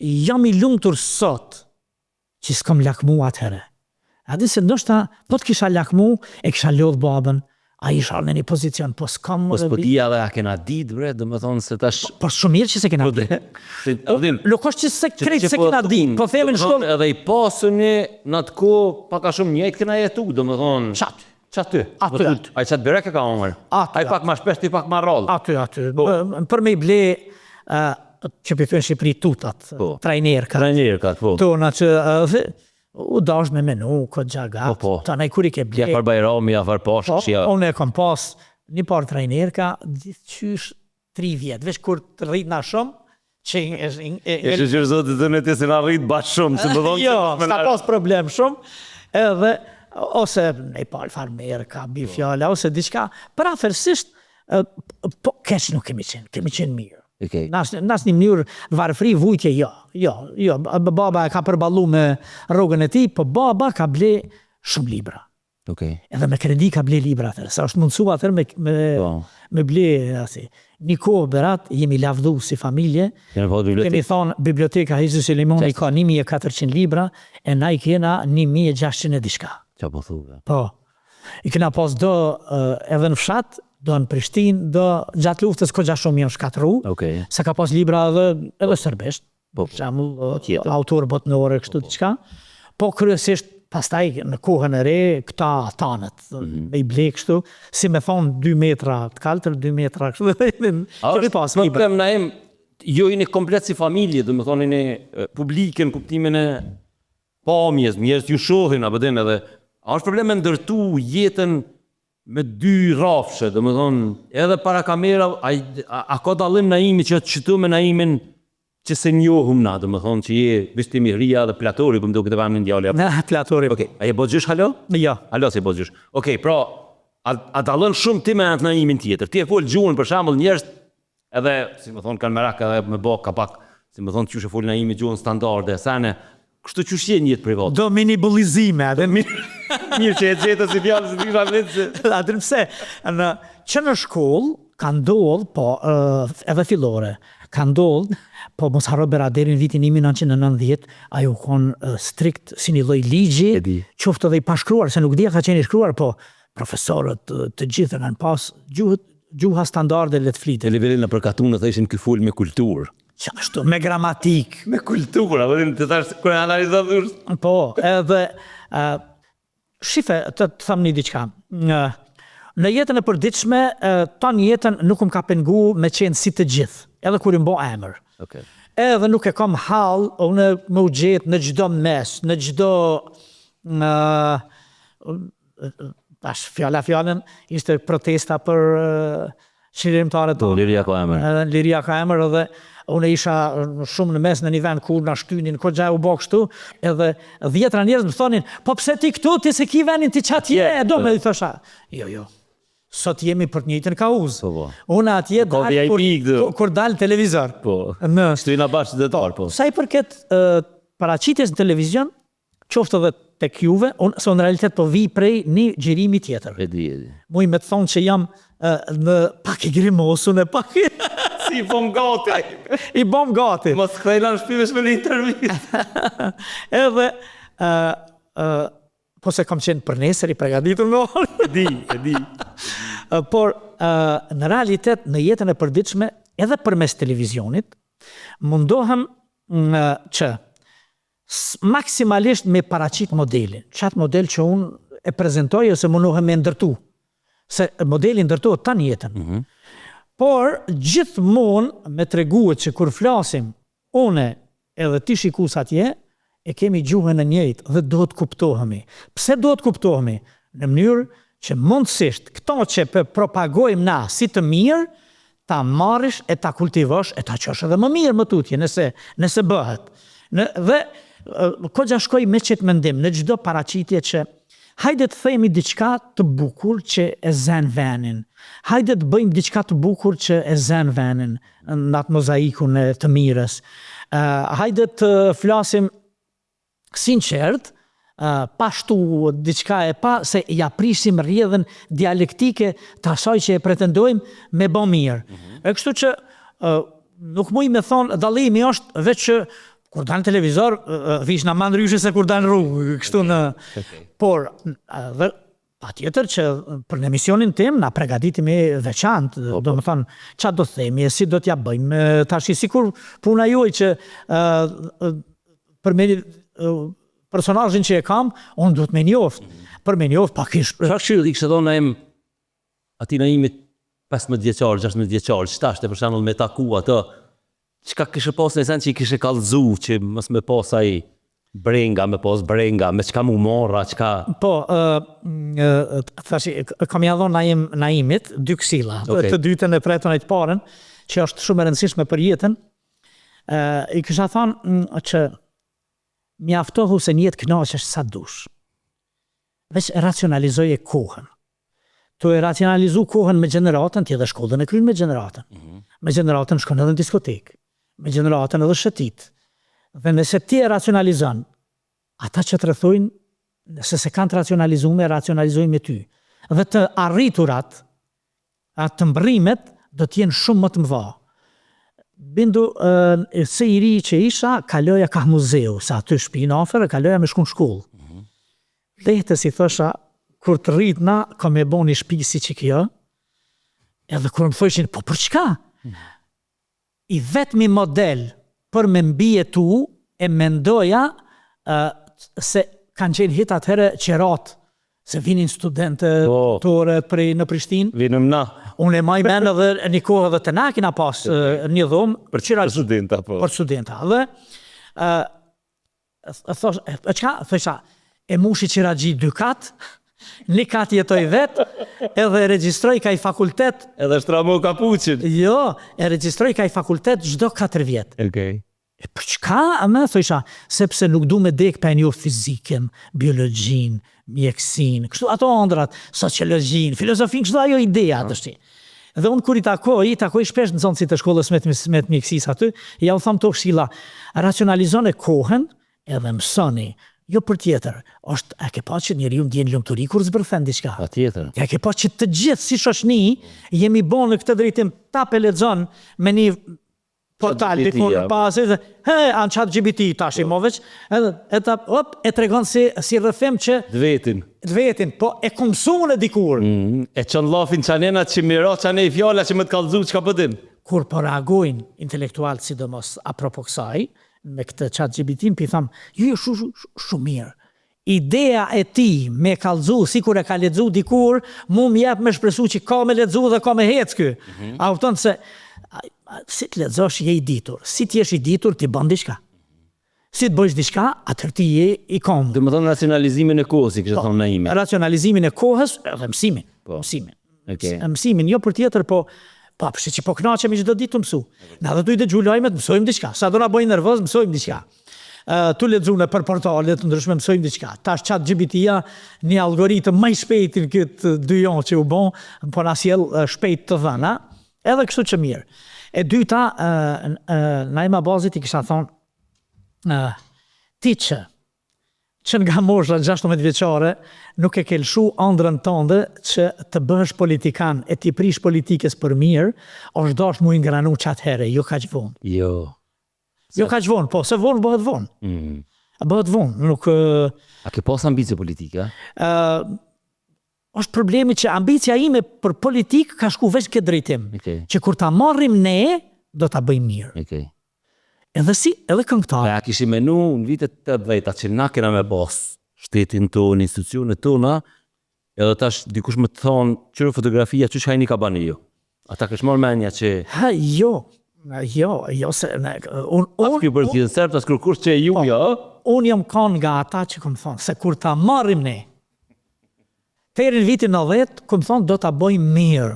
Jam i lumtur sot, që s'kom lakmu atëherë. A di se ndoshta, po të kisha lakmu, e kisha lodh babën, a isha në një pozicion, po s'kam Po s'podia dhe a kena dit, bre, dhe më thonë se tash... Po shumë mirë që se kena di. Nuk është që se krejt se kena di, po themi në shkollë. Edhe i pasëni në atë ko, paka shumë njëjtë kena jetu, dhe më thonë... Qatë? Qatë ty? Aty. Ai qatë berek e ka omër? Aty. Ai pak ma shpesh, ti pak ma rollë. Aty. Për me i ble, që për në Shqipëri tutat, trajnerka. Trajnerka, po. Tona që, u dash me menu, këtë gjagat, Po. ta nej kur i ke ble. Jafar Bajrami, Jafar Posh, këshia... Unë e kom pas një parë trajnerka, gjithqysh 3 vjetë, veç kur të rrit na shumë, që E shqyrë zotë të në të se nga rritë bashkë shumë, që më thonë... Jo, s'ka pas problem shumë, edhe, ose në palë farmerka, bifjala, ose diçka, për afërsisht, po, keq nuk kemi qenë mirë. Okej. Nas një mënyrë varfri vujtje, jo, baba ka përballu me rrugën e tij, po baba ka ble shumë libra. Okej. Edhe me kredi ka ble libra atër, sa është mundësu atër me ble, asi. Një kohë berat, jemi lavdu si familje, kemi thonë, Biblioteka Hizu Selimon i ka 1400 libra, e na i kena 1600 e diçka. Qa po thuve? Po, i kena pas do edhe në fshat, do në Prishtinë, do gjatë luftës kogja shumë janë shkatru, Okej. se ka pas libra edhe serbesht, Po, autor botnore, kështu diçka, po kryesisht pastaj në kohën e re, këta tanët, me i ble kështu, si me thonë 2 metra të kaltër, 2 metra kështu, kemi pas më libra. them na em, jo i një komplet si familje, dhe më thonë një publike në kuptimin e pamjes, njerëz ju shohin, apo den edhe, a është problem me ndërtu jetën me 2 rafshe, dhe më thonë, edhe para kamera, a ka dallim Naimi që të qëtu me Naimin që se njohum na, dhe më thonë që je vështimi Ria dhe Platori, për më duke të vanë në ndjallja. Në Platori. Okej, a je bëgjysh halo? Ja. Halo si bëgjysh. Okej, pra, a dalën shumë ti me atë Naimin tjetër. Ti e folë gjuhën, për shembull njerëz edhe, si më thonë, kanë merak edhe me bë ka pak, si më thonë, qysh e folë Naimi gjuhën standarde, sane, kështu qysh je një jetë privat. Do minibulizime, edhe Mirë që e gjetë si fjallë, si t'isha vetë se... Atër pse, që në shkollë ka ndodhë, po, edhe fillore, ka ndodhë, po mos harro Beraderi në vitin 1990, ajo konë strikt si një lloj ligji, qoftë edhe i pashkruar, se nuk dia ka qenë i shkruar, po profesorët të gjithë kanë pas gjuha standarde le të flitë. Të nivelin në përkatunët ishin ky fol me kulturë. Qashtu, me gramatik. Me kulturë, apo të thash kur e analizat. Po, edhe shife, të tham një diçka. Në jetën e përditshme, ton jetën nuk më ka pengu me qenë si të gjithë, edhe kur i mbo emër. Okay. Edhe nuk e kam hall, unë më u gjetë në çdo mes, në çdo tash fjalën ishte protesta për qlirimtarët Po, liria ka emër. Liria ka emër edhe unë isha shumë në mes në një vend kur na shtynin, kur gja u bë kështu, edhe 10 njerëz më thonin, po pse ti këtu, ti se ki venin ti çatje, do me i thosha. Jo. Sot jemi për të njëjtën kauzë. Po. Unë atje kur dal televizor. Po. Shtyna bashkë detar, po. Sa i përket paraqitjes në televizion, qoftë edhe tek juve, unë në realitet po vi prej një xhirimi tjetër. E di. Muj me të thonë që jam në pak i grimosun e pak i... Si i bom gati. I bom gati. Mos kthejna në shtëpi me një intervistë. Edhe po se kam qenë për nesër i përgatitur me orë. E di. Por në realitet në jetën e përditshme edhe përmes televizionit mundohem që maksimalisht me paraqit modelin. Qatë model që unë e prezentoj ose mundohem me ndërtu. Se modeli ndërtohet tani jetën. Por gjithmonë me treguhet që kur flasim une edhe ti shikus atje, e kemi gjuhën e njëjtë dhe do të kuptohemi. Pse do të kuptohemi? Në mënyrë që mundësisht këto që propagojmë na si të mirë, ta marrish e ta kultivosh e ta qosh edhe më mirë më tutje nëse bëhet. Dhe kogja shkoj me qëtë mendim në çdo paraqitje që hajde të themi diçka të bukur që e zen venin. Hajde të bëjmë diçka të bukur që e zen venin në atë mozaikun e të mirës. Hajde të flasim sinqert, pa shtu diçka e pa, se ja prishim rrjedhën dialektike të asaj që e pretendojmë me bë mirë. E kështu që nuk muj me thonë dallimi është veç që kur dalë në televizor, vish në mandë ryshe se kur dalë në rrugë, kështu në... Por, dhe patjetër që për në emisionin tim, na pregaditimi veçantë, do më thonë, qa do themi, si do t'ja bëjmë, tash i sikur puna juaj që për me personazhin që e kam, unë do të me njoft, për me njoft pak ishtë. Qa këshirë i kështë thonë na im, ati na imit 15 vjeqarë, 16 vjeqarë, qëtashte për shembull me taku ato, çka kishe pas në sen që i kishe kallëzu, që mos me pas ai brenga, me pas brenga, me çka mu morra, çka... Po, kam ja dhonë Naimit, 2 ksilla, të dytën e pretën e të parën, që është shumë e rëndësishme për jetën, i kisha thonë që mjaftohu se një jetë kënaqesh sa dush. Veç racionalizoje kohën. Tu e racionalizu kohën me gjeneratën, ti edhe shkollën e kryen me gjeneratën. Me gjeneratën shkon edhe në diskotekë. Me gjeneratën edhe shëtit. Dhe nëse ti e racionalizon, ata që të rrethojnë, nëse se kanë të racionalizojnë me ty. Dhe të arriturat, atë të mbrimet, do t'jenë shumë më të mëdha. Bindu, se i ri që isha, kaloja ka muzeu, sa aty shpinë afer, kaloja me shku në shkollë. Lehtës i thosha, kur të rritna, ka me bo një shpi si që kjo, edhe kur më thoshin, po për çka? I vetmi model për me mbijetu e mendoja se kanë qenë hit atëherë qerat, se vinin studente tore prej në Prishtinë. Vinëm na. Unë e maj men edhe një kohë edhe të na kina pas një dhomë për studenta. Për studenta. Dhe thosha, e mushi qira gji 2 kat, një kat jetoj vetë, edhe registroj ka i fakultet. Edhe shtramu kapuqin. Jo, e registroj ka i fakultet gjdo 4 vjetë. E për çka, thosha, sepse nuk du me dek për një fizikën, biologjin, mjekësin, kështu ato ëndrat, sociologjin, filozofin, kështu ajo ideja të shti. Dhe unë kur i takoj shpesh në zonësit të shkollës me të mjekësis aty, ja u thamë të këshila, racionalizone kohën edhe mësoni. Jo për tjetër, është, e ke pa që njeriu ndjen lumturi kur zbërthen diçka. Patjetër. E ke pa që të gjithë si shoqni jemi bon në këtë drejtim, ta lexon me një portal diku pas, anë ChatGPT tash i moveç, e tregon si rrëfim që vetin, po e kumsuan dikur. E çon llafin çanena që miro çanë fjala që më të kallëzu çka po din. Kur po reagojnë intelektualët sidomos apropo kësaj, me këtë ChatGPT-n, pi tham, ju shumë mirë. Ideja e ti me kallëzu, si kur e ka lexu dikur, mu më jep me shpresu që ka me lexu dhe ka me hec ky. A kupton se si të lexosh je i ditur. Si ti jesh i ditur, ti bën diçka. Si të bëjsh diçka, atëherë ti je I komë. Dhe më thonë racionalizimin e kohës, si kështë thonë Naimi. Racionalizimin e kohës edhe mësimin. Po. Mësimin. Okay. Mësimin, jo për tjetër, po përshë që po knaqemi çdo ditë të mësu. Na dhe tu I dëgju lajmet, mësojmë diçka. Sa do na bëjnë nervoz, mësojmë diçka. Tu lexuam për portale të ndryshme, mësojmë diçka. Tash ChatGPT-ja një algoritëm më I shpejt në këtë 2 javë që u bën, po na sjell shpejt të dhëna, edhe kështu që mirë. E dyta, Naima Bazit I kisha thonë, ti që nga mosha 16 vjeçare nuk e ke lshu ëndrrën tënde që të bëhesh politikan e ti prish politikës për mirë, është dash mu ingranu qatë here, jo kaq vonë. Jo kaq vonë, po se vonë bëhet vonë. Bëhet vonë, nuk... A ke pas ambicie politike? Është problemi që ambicia ime për politikë ka shku veç këtë drejtim. Okay. Që kur ta marrim ne, do ta bëjmë mirë. Okay. Edhe këngëtar. Ja kishi menu në vitet 80 që na kena me bas shtetin tonë, institucionet tona, edhe tash dikush më të thonë qërë fotografia që shajni ka bani jo. Ata kësh marrë menja që... Jo, se... Aski për këtë sërë, tas kërkush që ju, jo? Unë jam kanë nga ata që këmë thonë, se kur ta marrim ne, terin vitin 90, këmë thonë, do ta bëjmë mirë,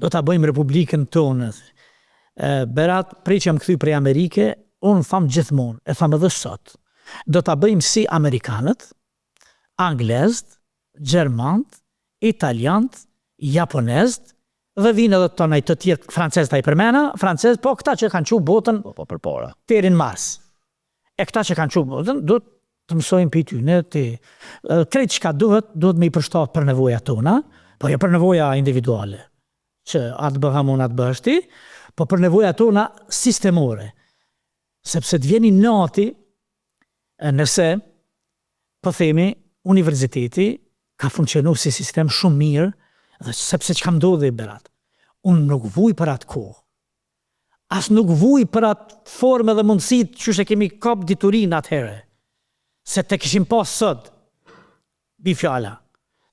do ta bëjmë Republikën tonë. Berat, prej që jam këthy prej Amerike, unë thamë gjithmonë, e thamë edhe sot, do ta bëjmë si Amerikanët, Anglezët, Gjermanët, Italianët, Japonezët, dhe vinë edhe të nëjtë të tjerë, Francezë ta I përmena, Francezë, po këta që kanë qu botën për para. Terin Mars. E këta që kanë qu botën, do të mësojmë për ty, krejt çka duhet me I përshtat për nevoja tona, po jo për nevoja individuale, që atë bëham unë, atë bëhesh ti, po për nevoja tona sistemore. Sepse të vjeni nati, nëse, po themi, universiteti ka funksionu si sistem shumë mirë, dhe sepse që kam ndodhe I berat. Unë nuk vuj për atë kohë. As nuk vuj për atë formë dhe mundësit që shë kemi kap diturin atëhere. Se te kishim pas sot, bi fjala,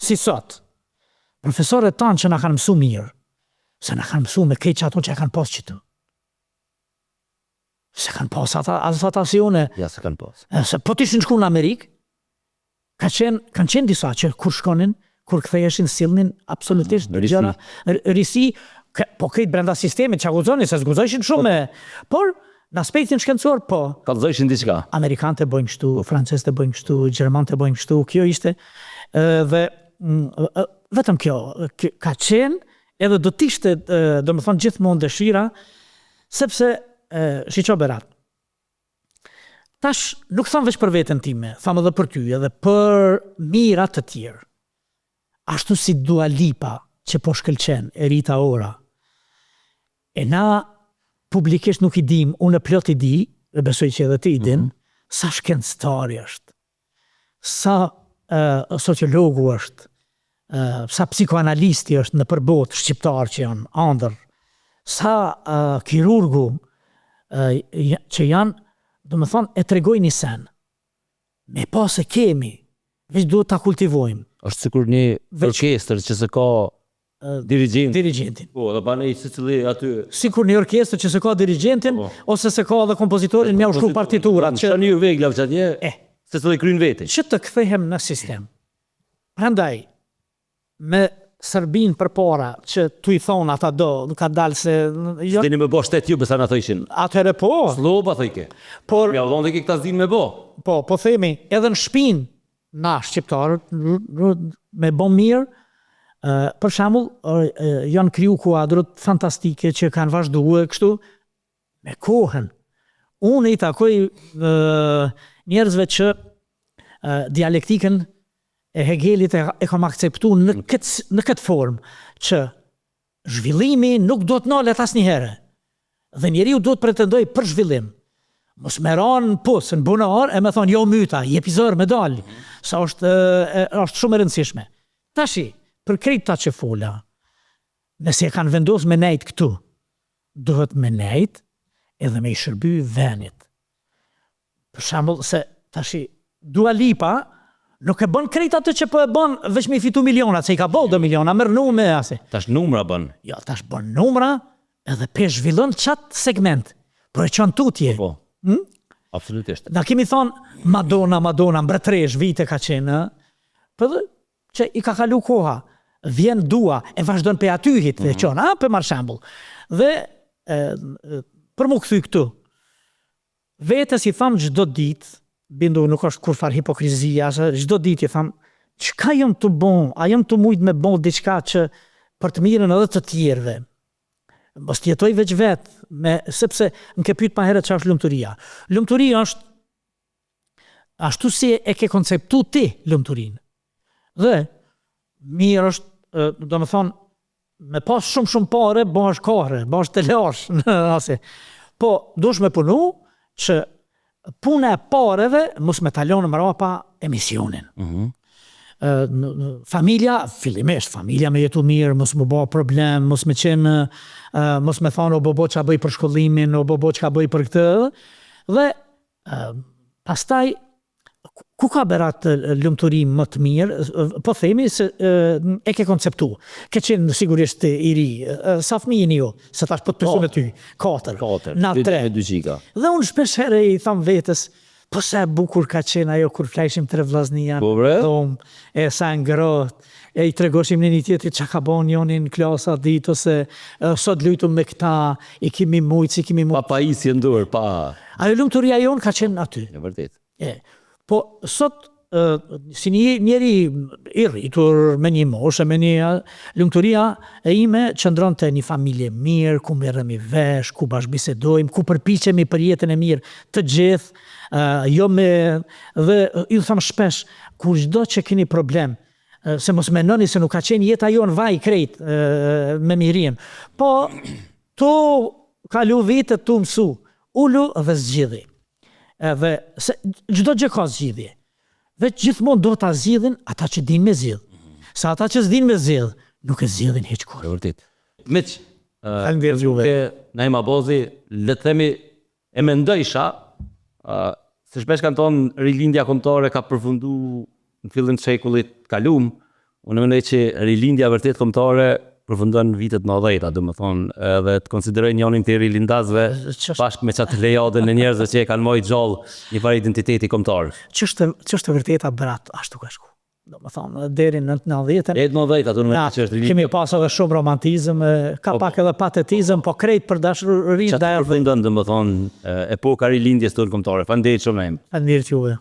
si sot. Profesorët tanë që na kanë mësu mirë, se na kanë mësu me kejtë që ato që kanë pas qëtu. Se kanë pas ata si une. Ja, se kanë pas. Se po t'ishin shku në Amerikë, kanë qenë disa që kur shkonin, kur ktheheshin sillnin absolutisht gjëra risi, po këtë brenda sistemit që aguzoni, se zguzojshin shumë, por në aspektin shkencor, po. Kallëzojshin diçka. Amerikanët e bëjnë kështu, francezët e bëjnë kështu, gjermanët e bëjnë kështu, kjo ishte, dhe vetëm kjo, ka qenë, edhe do t'ishte, do më thonë gjithmonë dëshira, sepse, shiqo berat, tash nuk thamë veç për veten time, thamë edhe për ty, edhe për mirat të tjerë. Ashtu si Dua Lipa, që po shkëlqen, e Rita Ora. E na publikisht nuk I dim, unë e plot I di, dhe besoj që edhe ti I din, sa shkencëtari është, sa sociologu është, sa psikoanalisti është në përbot shqiptar që janë andër, sa kirurgu që janë, do më thonë, e tregojnë një sen. Me pas e kemi, veç duhet ta kultivojmë. Është sikur një orkestër që se ka dirigentin. Po, dhe bane I secili aty. Sikur një orkestër që se ka dirigentin, ose se ka dhe kompozitorin me u shkru partiturat. Që një veglav që atje, secili kryin vete. Që të kthehem në sistem. Prandaj, me Serbin për para, që tu I thonë ata do, nuk ka dalë se... Zdeni me bo shtet ju, besa në thojshin. Atëhere po. Sloba thojke. Por... Mja udhon dhe ki këta zdin me bo. Po themi, edhe në shpinë, na shqiptarët, me bo mirë, për shembull, janë kriju kuadrët fantastike që kanë vazhduar kështu, me kohën. Unë I takoj njerëzve që dialektikën e Hegelit e kam akceptu në këtë formë, që zhvillimi nuk do të nalet asnjëherë. Dhe njeriu do të pretendoj për zhvillim. Mos me ranë pusë në bunar e me thonë jo myta, jepizor me dalë, sa është shumë e rëndësishme. Tashi, për krejta që fola, nëse e kanë vendos me nejt këtu, duhet me nejt edhe me I shërby venit. Për shembull, se tashi, Dua Lipa, nuk e bën krejt atë që po e bën veç me I fitu milionat, se I ka bëu 2 miliona, merr nume ase. Tash numra bën. Jo, tash bën numra edhe pe zhvillon çat segment. Por e çon tutje. Po. Absolutisht. Na kemi thonë Madonna, mbretëresh vite ka qenë, për dhe që i ka kalu koha, vjen dua, e vazhdon për aty hit dhe qona, për marrë shembull. Dhe për mu këthy këtu, vetës i thamë çdo ditë, bindu nuk është kur far hipokrizia, çdo ditë i thamë, çka jam të bon, a jam të mujt me bon diçka që për të mirën edhe të tjerëve. Mos t'jetoj veç vetë, sepse më ke pyet ma herët çfarë është lumturia. Lumturia është ashtu si e ke konceptu ti lumturinë. Dhe mirë është, do më thonë, me pas shumë pare, bash kare, bash të lash, po dush me punu që puna e pareve mos me talonë mrapa emisionin. Familja, fillimisht, familja me jetu mirë, mos më bo problem, mos me qenë, mos me thonë o bobo që a bëj për shkollimin, o bobo që a bëj për këtë, dhe pastaj, ku ka berat lumturim më të mirë, po themi se e ke konceptu, ke qenë sigurisht i ri, sa fëmijën ju, se tash po të pësu me ty, 4, na 3. Dhe unë shpesh herë i tham vetës, po se bukur ka qenë ajo kur flajshim 3 vllaznia, e sa ngrot, e i tregoshim një tjetrit që ka bon jonin klasa dit, ose sot lujtu me këta, i kimi mujtë, i kimi mujtë. Pa i si ndur, pa. Ajo lumturia jonë ka qenë aty. E vërtet. Po sot, si njeri i rritur me një moshë, me një lumturia e ime qëndron të një familje mirë, ku merremi vesh, ku bashkëbisedojmë, ku përpiqemi për jetën e mirë të gjithë, jo me, dhe ju tham shpesh, kur çdo që keni problem, se mos menoni se nuk ka qenë jeta jonë vaj krejt me mirin, po tu kalu vitet tu mësu, ulu dhe zgjidhi. Edhe çdo gjë ka zgjidhje. Dhe gjithmonë do ta zgjidhin ata që dinë me zgjidh. Sa ata që s'dinë me zgjidh, nuk e zgjidhin hiç kur. Vërtet. Miq, faleminderit juve. Naima Bozi, le të themi e mendojsha, se shpesh kanë thonë rilindja kombëtare ka përfundu në fillim të shekullit kalum, unë mendoj që rilindja vërtet kombëtare përfundon vitet 90-ta, do më thonë, edhe të konsideroj njonin të rilindasve bashkë me qatë lejadën e njerëzve që e kanë mojt gjallë një farë identiteti kombëtar. Ç'është vërteta brat, ashtu ka shku. Do më thonë, deri në 90-ën. E 90-ta, do në që është rilindja. Kemi pas edhe shumë romantizëm, ka pak edhe patetizëm, po krejt për dashuri. Qatë përfundon, do më thonë, epoka rilindjes tonë kombëtare. Faleminderit shumë. Faleminderit juve.